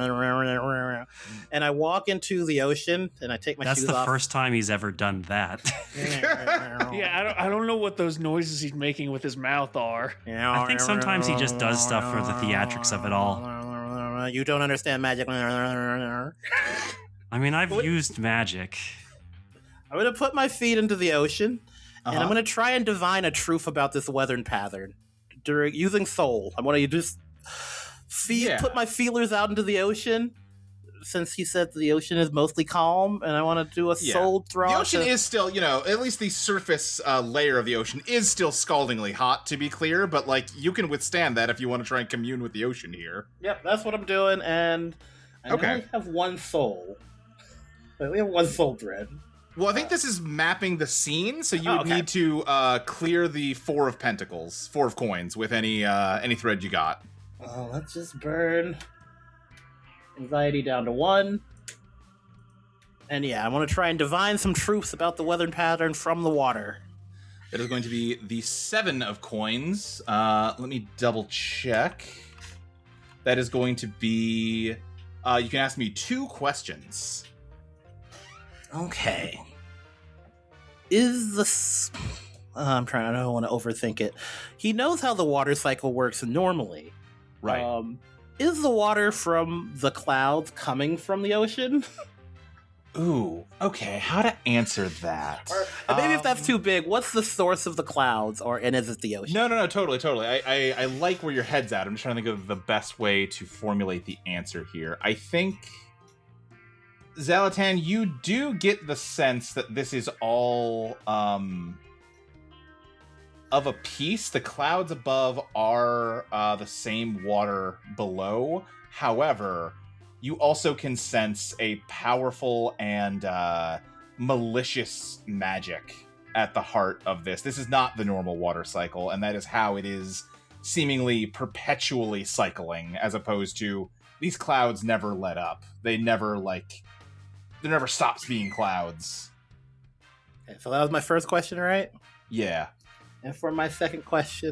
I walk into the ocean and I take my shoes off. That's the first time he's ever done that. Yeah, I don't know what those noises he's making with his mouth are. I think sometimes he just does stuff for the theatrics of it all. You don't understand magic. I mean, I've used magic. I'm going to put my feet into the ocean, and I'm going to try and divine a truth about this weather pattern using soul. I want to just put my feelers out into the ocean, since he said the ocean is mostly calm, and I want to do a soul throw. The ocean is still, at least the surface layer of the ocean is still scaldingly hot, to be clear, but you can withstand that if you want to try and commune with the ocean here. Yep, that's what I'm doing, and I only have one soul. We have one soul thread. Well, I think this is mapping the scene, so you would need to clear the 4 of pentacles, 4 of coins, with any thread you got. Oh, let's just burn anxiety down to 1. And I want to try and divine some truths about the weather pattern from the water. That is going to be the 7 of coins. Let me double check. That is going to be... you can ask me 2 questions. Okay. Is this... I don't want to overthink it. He knows how the water cycle works normally. Right. Is the water from the clouds coming from the ocean? Ooh, okay. How to answer that? Or maybe if that's too big, what's the source of the clouds? And is it the ocean? No, totally. I like where your head's at. I'm just trying to think of the best way to formulate the answer here. I think... Xalatan, you do get the sense that this is all of a piece. The clouds above are the same water below. However, you also can sense a powerful and malicious magic at the heart of this. This is not the normal water cycle, and that is how it is seemingly perpetually cycling, as opposed to these clouds never let up. There never stops being clouds. Okay, so that was my first question, right? Yeah. And for my second question,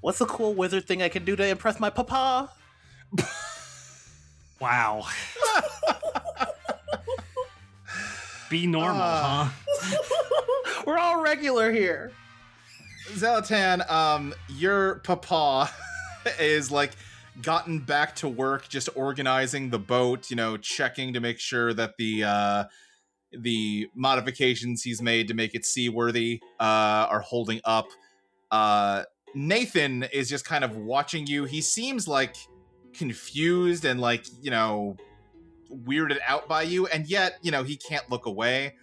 what's a cool wizard thing I can do to impress my papa? Wow. Be normal, huh? We're all regular here. Xalatan, your papa is gotten back to work, just organizing the boat, checking to make sure that the modifications he's made to make it seaworthy are holding up. Nathan is just kind of watching you. He seems confused and weirded out by you, and yet he can't look away.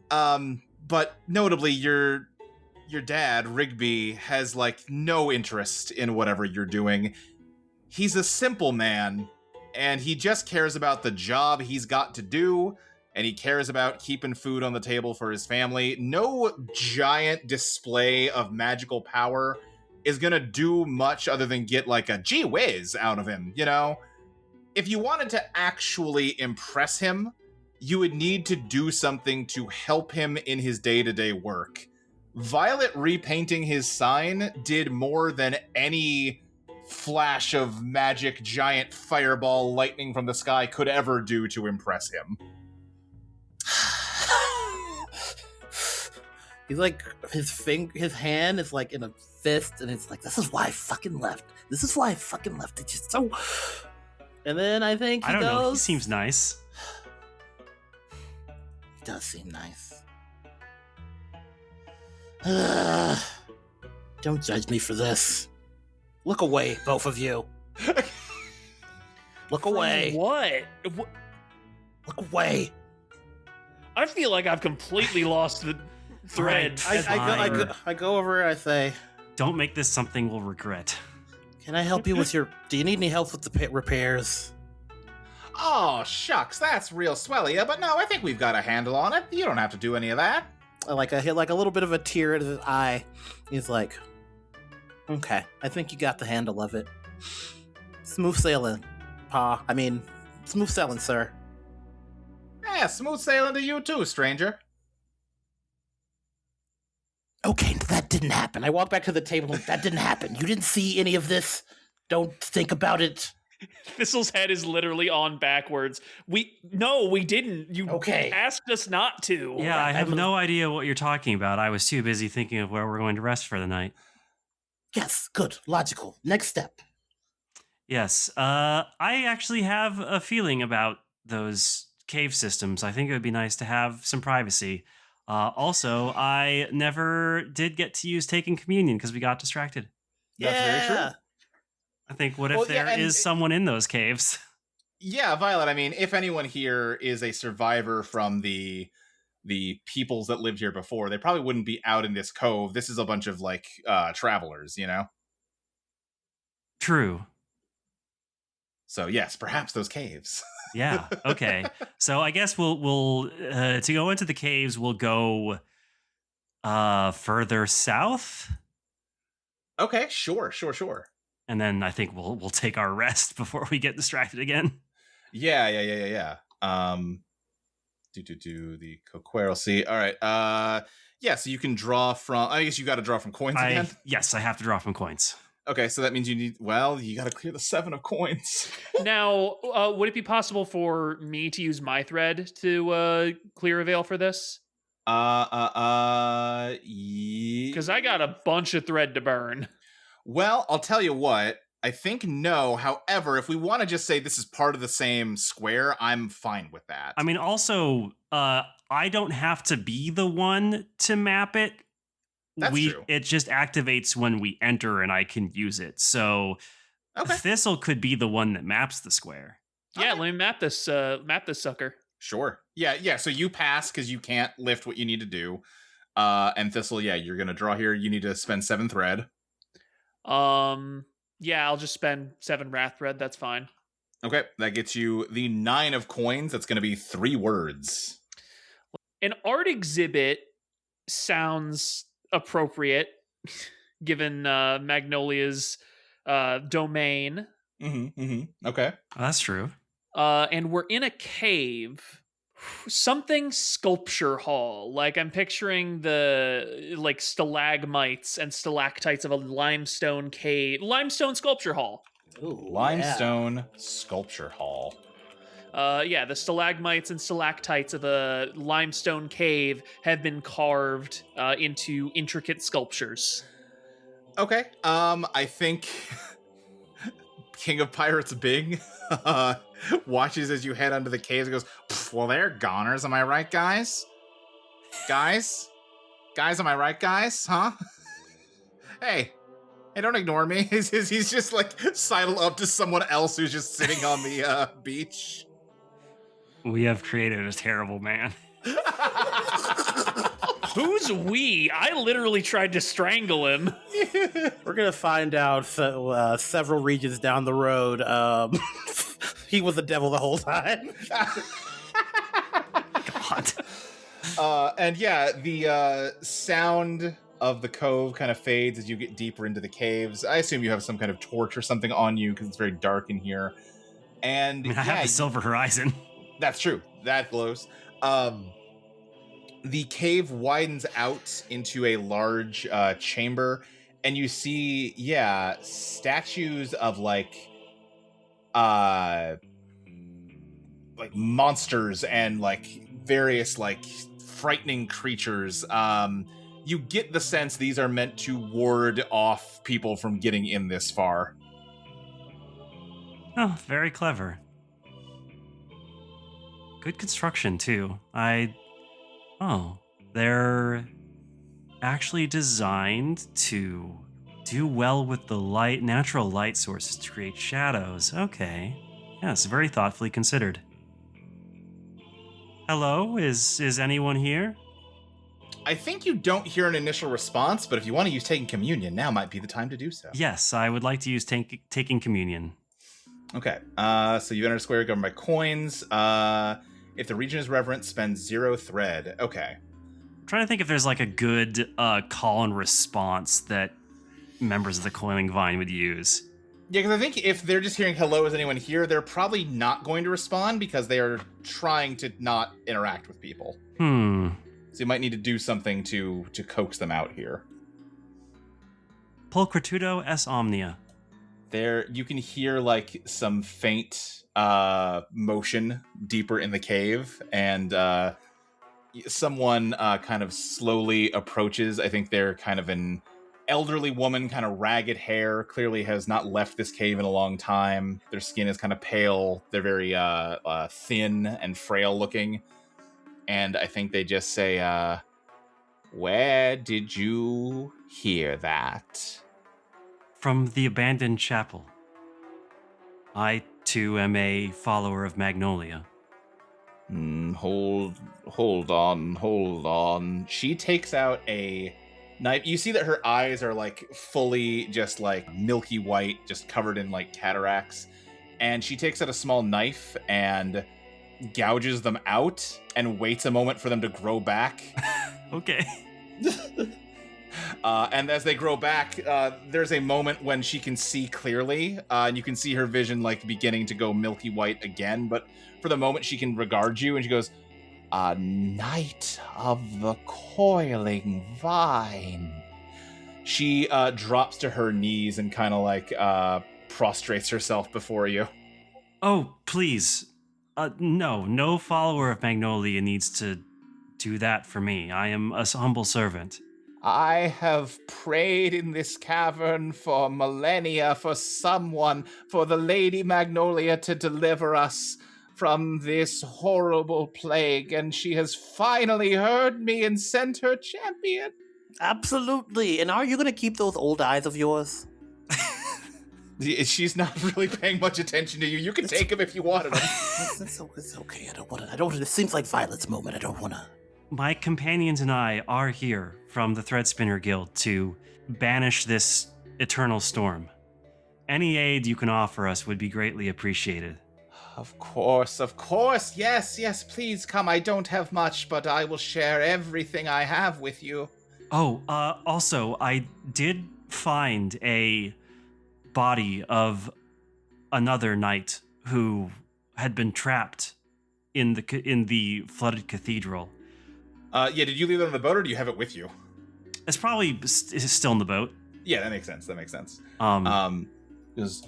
But notably, your dad, Rigby, has no interest in whatever you're doing. He's a simple man, and he just cares about the job he's got to do, and he cares about keeping food on the table for his family. No giant display of magical power is gonna do much other than get a gee whiz out of him, If you wanted to actually impress him, you would need to do something to help him in his day-to-day work. Violet repainting his sign did more than any flash of magic giant fireball lightning from the sky could ever do to impress him. He's like, his hand is like in a fist, and it's like, this is why I fucking left. This is why I fucking left. It's just so... And then I think I don't know. He seems nice. He does seem nice. Don't judge me for this. Look away, both of you. Look away. What? Look away. I feel like I've completely lost the thread. I go over and I say, don't make this something we'll regret. can I help you with your... Do you need any help with the repairs? Oh, shucks, that's real swell of you, but no, I think we've got a handle on it. You don't have to do any of that. I hit like a little bit of a tear in his eye. He's like, okay, I think you got the handle of it. Smooth sailing, smooth sailing, sir. Yeah, smooth sailing to you too, stranger. Okay, that didn't happen. I walk back to the table and that didn't happen. You didn't see any of this. Don't think about it. Thistle's head is literally on backwards. We didn't. You asked us not to. Yeah, I have no idea what you're talking about. I was too busy thinking of where we're going to rest for the night. Yes, good, logical. Next step. Yes, I actually have a feeling about those cave systems. I think it would be nice to have some privacy. Also, I never did get to use taking communion because we got distracted. That's very true. I think, what if there is someone in those caves? Yeah, Violet, I mean, if anyone here is a survivor from the peoples that lived here before, they probably wouldn't be out in this cove. This is a bunch of, like, travelers, you know? True. So, yes, perhaps those caves. Yeah, okay. So I guess we'll to go into the caves, we'll go further south. Okay, sure. And then I think we'll take our rest before we get distracted again. Yeah. Do the Coqueral Sea. All right. Yeah, so you can draw from... I guess you got to draw from coins again? Yes, I have to draw from coins. Okay, so that means you got to clear the 7 of coins. Now, would it be possible for me to use my thread to clear a veil for this? Yeah. Because I got a bunch of thread to burn. Well, I'll tell you what. I think no. However, if we want to just say this is part of the same square, I'm fine with that. I mean, also, I don't have to be the one to map it. That's true. It just activates when we enter and I can use it. So Thistle could be the one that maps the square. Yeah, let me map this sucker. Sure. Yeah. So you pass because you can't lift what you need to do. And Thistle, you're going to draw here. You need to spend 7 thread. Yeah, I'll just spend 7 wrath thread. That's fine. Okay, that gets you the 9 of coins. That's going to be 3 words. An art exhibit sounds appropriate, given Magnolia's domain. Okay. That's true. And we're in a cave. Something sculpture hall. Like, I'm picturing the stalagmites and stalactites of a limestone cave. Limestone sculpture hall. Ooh, Limestone sculpture hall. The stalagmites and stalactites of a limestone cave have been carved into intricate sculptures. Okay. I think King of Pirates Bing watches as you head under the caves and goes, well, they're goners. Am I right, guys? Guys, am I right, guys? Huh? Hey, don't ignore me. He's just like sidle up to someone else who's just sitting on the beach. We have created a terrible man. Who's we? I literally tried to strangle him. We're going to find out several regions down the road. He was the devil the whole time. God. And yeah, the sound of the cove kind of fades as you get deeper into the caves. I assume you have some kind of torch or something on you because it's very dark in here. And I have the Silver Horizon. That's true. That glows. The cave widens out into a large chamber, and you see, statues of like monsters and like various like frightening creatures. You get the sense these are meant to ward off people from getting in this far. Oh, very clever. Good construction, too. They're actually designed to do well with the natural light sources to create shadows. Okay. Yes, very thoughtfully considered. Hello, is anyone here? I think you don't hear an initial response, but if you want to use taking communion, now might be the time to do so. Yes, I would like to use taking communion. Okay, so you enter a square governed by coins. If the region is reverent, spend 0 thread. Okay. I'm trying to think if there's like a good call and response that members of the Coiling Vine would use. Yeah, because I think if they're just hearing hello, is anyone here, they're probably not going to respond because they are trying to not interact with people. So you might need to do something to coax them out here. Pulchritudo es omnia. There, you can hear like some faint motion deeper in the cave, and someone kind of slowly approaches. I think they're kind of an elderly woman, kind of ragged hair, clearly has not left this cave in a long time. Their skin is kind of pale. They're very thin and frail looking. And I think they just say, where did you hear that? From the abandoned chapel. I, too, am a follower of Magnolia. Hold on. She takes out a knife. You see that her eyes are like fully just like milky white, just covered in like cataracts. And she takes out a small knife and gouges them out and waits a moment for them to grow back. Okay. And as they grow back, there's a moment when she can see clearly, and you can see her vision like beginning to go milky white again. But for the moment, she can regard you, and she goes, "A knight of the coiling vine." She drops to her knees and kind of like prostrates herself before you. Oh, please. No follower of Magnolia needs to do that for me. I am a humble servant. I have prayed in this cavern for millennia for the Lady Magnolia to deliver us from this horrible plague, and she has finally heard me and sent her champion. Absolutely. And are you going to keep those old eyes of yours? She's not really paying much attention to you. You can take them if you wanted them. It's okay. I don't want to. It seems like Violet's moment. I don't want to. My companions and I are here from the Threadspinner Guild to banish this eternal storm. Any aid you can offer us would be greatly appreciated. Of course. Yes, please come. I don't have much, but I will share everything I have with you. Oh, also, I did find a body of another knight who had been trapped in the flooded cathedral. Did you leave it on the boat, or do you have it with you? It's probably still in the boat. Yeah, that makes sense. It was,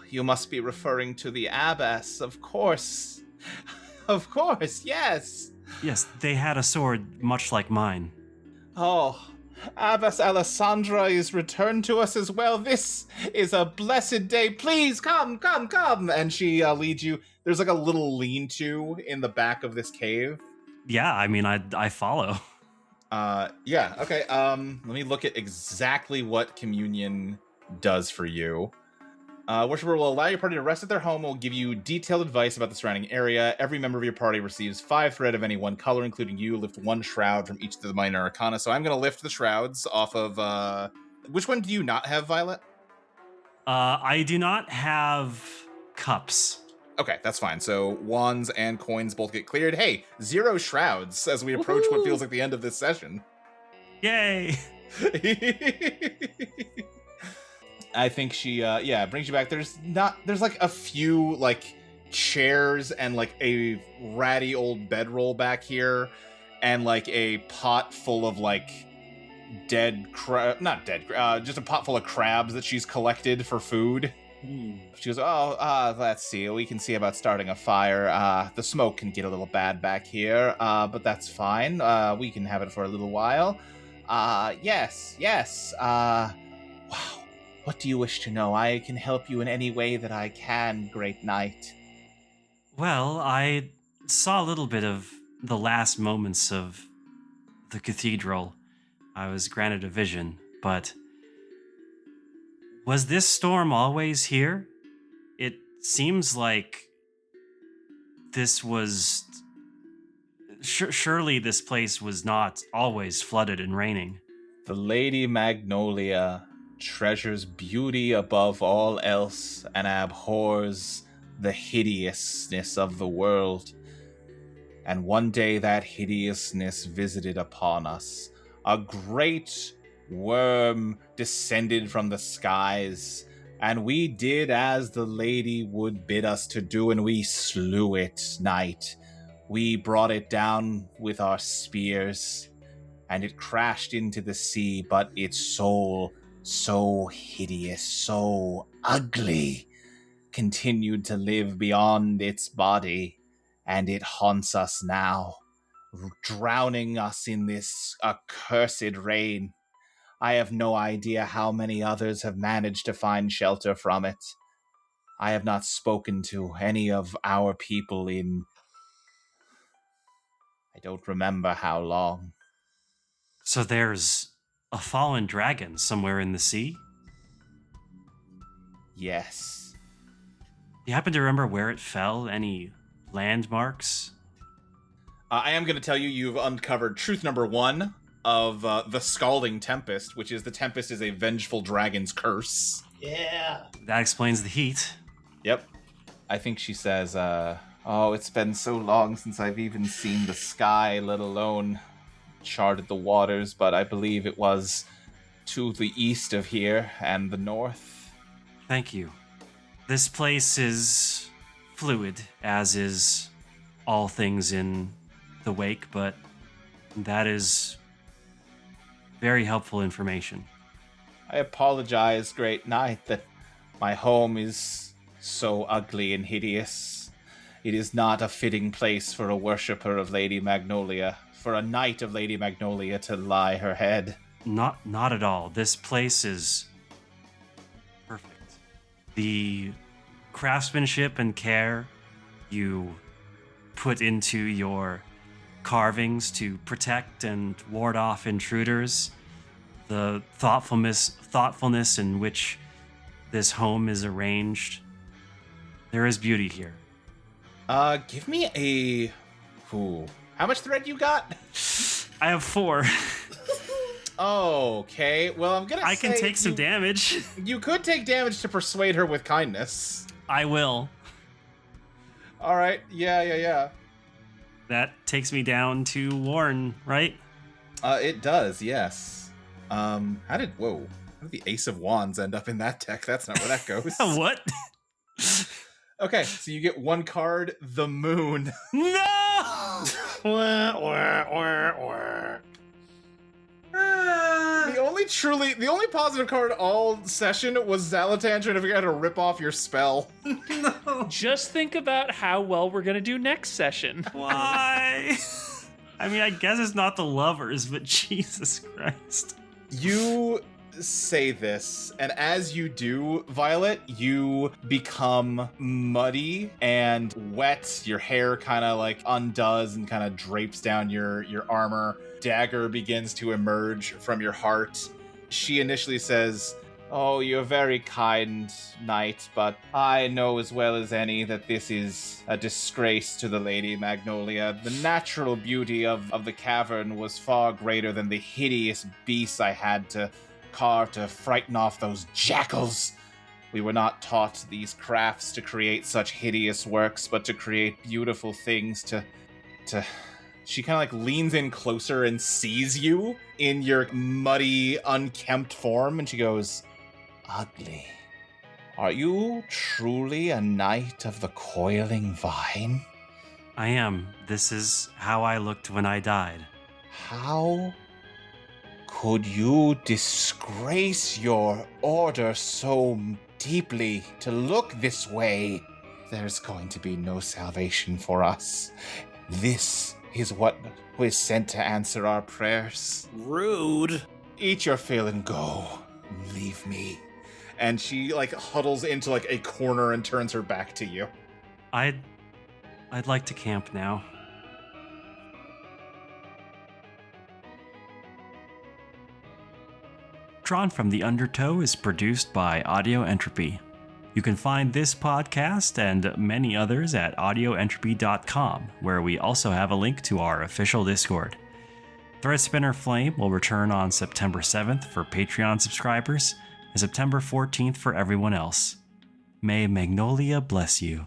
you must be referring to the abbess, of course. Of course, yes. Yes, they had a sword much like mine. Oh, Abbess Alessandra is returned to us as well. This is a blessed day. Please come. And she leads you. There's like a little lean-to in the back of this cave. Yeah, I mean, I follow. Yeah, okay. Let me look at exactly what communion does for you. Worshipper will allow your party to rest at their home and will give you detailed advice about the surrounding area. Every member of your party receives 5 thread of any one color, including you. Lift 1 shroud from each of the minor arcana. So I'm going to lift the shrouds off of... Which one do you not have, Violet? I do not have cups. Okay, that's fine. So wands and coins both get cleared. Hey, 0 shrouds as we approach what feels like the end of this session. Yay! I think she, brings you back. There's like a few, like, chairs and, like, a ratty old bedroll back here, and, like, a pot full of, like, just a pot full of crabs that she's collected for food. She goes, let's see. We can see about starting a fire. The smoke can get a little bad back here, but that's fine. We can have it for a little while. Yes. Wow. What do you wish to know? I can help you in any way that I can, great knight. Well, I saw a little bit of the last moments of the cathedral. I was granted a vision, but was this storm always here? It seems like this was... surely this place was not always flooded and raining. The Lady Magnolia treasures beauty above all else and abhors the hideousness of the world. And one day that hideousness visited upon us. A great worm descended from the skies, and we did as the lady would bid us to do, and we slew it, knight. We brought it down with our spears, and it crashed into the sea, but its soul, so hideous, so ugly, continued to live beyond its body, and it haunts us now, drowning us in this accursed rain. I have no idea how many others have managed to find shelter from it. I have not spoken to any of our people in... I don't remember how long. So there's a fallen dragon somewhere in the sea? Yes. Do you happen to remember where it fell? Any landmarks? I am going to tell you, you've uncovered truth number 1 of the Scalding Tempest, which is the Tempest is a vengeful dragon's curse. Yeah. That explains the heat. Yep. I think she says, it's been so long since I've even seen the sky, let alone charted the waters, but I believe it was to the east of here and the north. Thank you. This place is fluid, as is all things in the wake, but that is very helpful information. I apologize, great knight, that my home is so ugly and hideous. It is not a fitting place for a worshipper of Lady Magnolia, for a knight of Lady Magnolia to lie her head. Not at all. This place is perfect. The craftsmanship and care you put into your carvings to protect and ward off intruders, the thoughtfulness in which this home is arranged. There is beauty here. Give me a... Ooh. How much thread you got? I have 4. Okay, well, I'm gonna I can take some damage. You could take damage to persuade her with kindness. I will. Alright, yeah. That takes me down to Warren, right? It does, yes. How did the Ace of Wands end up in that deck? That's not where that goes. What? Okay, so you get 1 card, the Moon. No! The only positive card all session was Xalatan trying to figure out how to rip off your spell. Just think about how well we're gonna do next session. Why? I mean, I guess it's not the lovers, but Jesus Christ. You say this, and as you do, Violet, you become muddy and wet. Your hair kind of like undoes and kind of drapes down your armor. Dagger begins to emerge from your heart. She initially says, "Oh, you're very kind, knight, but I know as well as any that this is a disgrace to the Lady Magnolia. The natural beauty of the cavern was far greater than the hideous beasts I had to carve to frighten off those jackals. We were not taught these crafts to create such hideous works, but to create beautiful things to... She kind of like leans in closer and sees you in your muddy, unkempt form, and she goes, ugly. Are you truly a knight of the Coiling Vine? I am. This is how I looked when I died. How could you disgrace your order so deeply to look this way? There's going to be no salvation for us. This is what was sent to answer our prayers. Rude. Eat your fill and go. Leave me. And she, huddles into, a corner and turns her back to you. I'd like to camp now. Drawn from the Undertow is produced by Audio Entropy. You can find this podcast and many others at audioentropy.com, where we also have a link to our official Discord. Threadspinner Flame will return on September 7th for Patreon subscribers and September 14th for everyone else. May Magnolia bless you.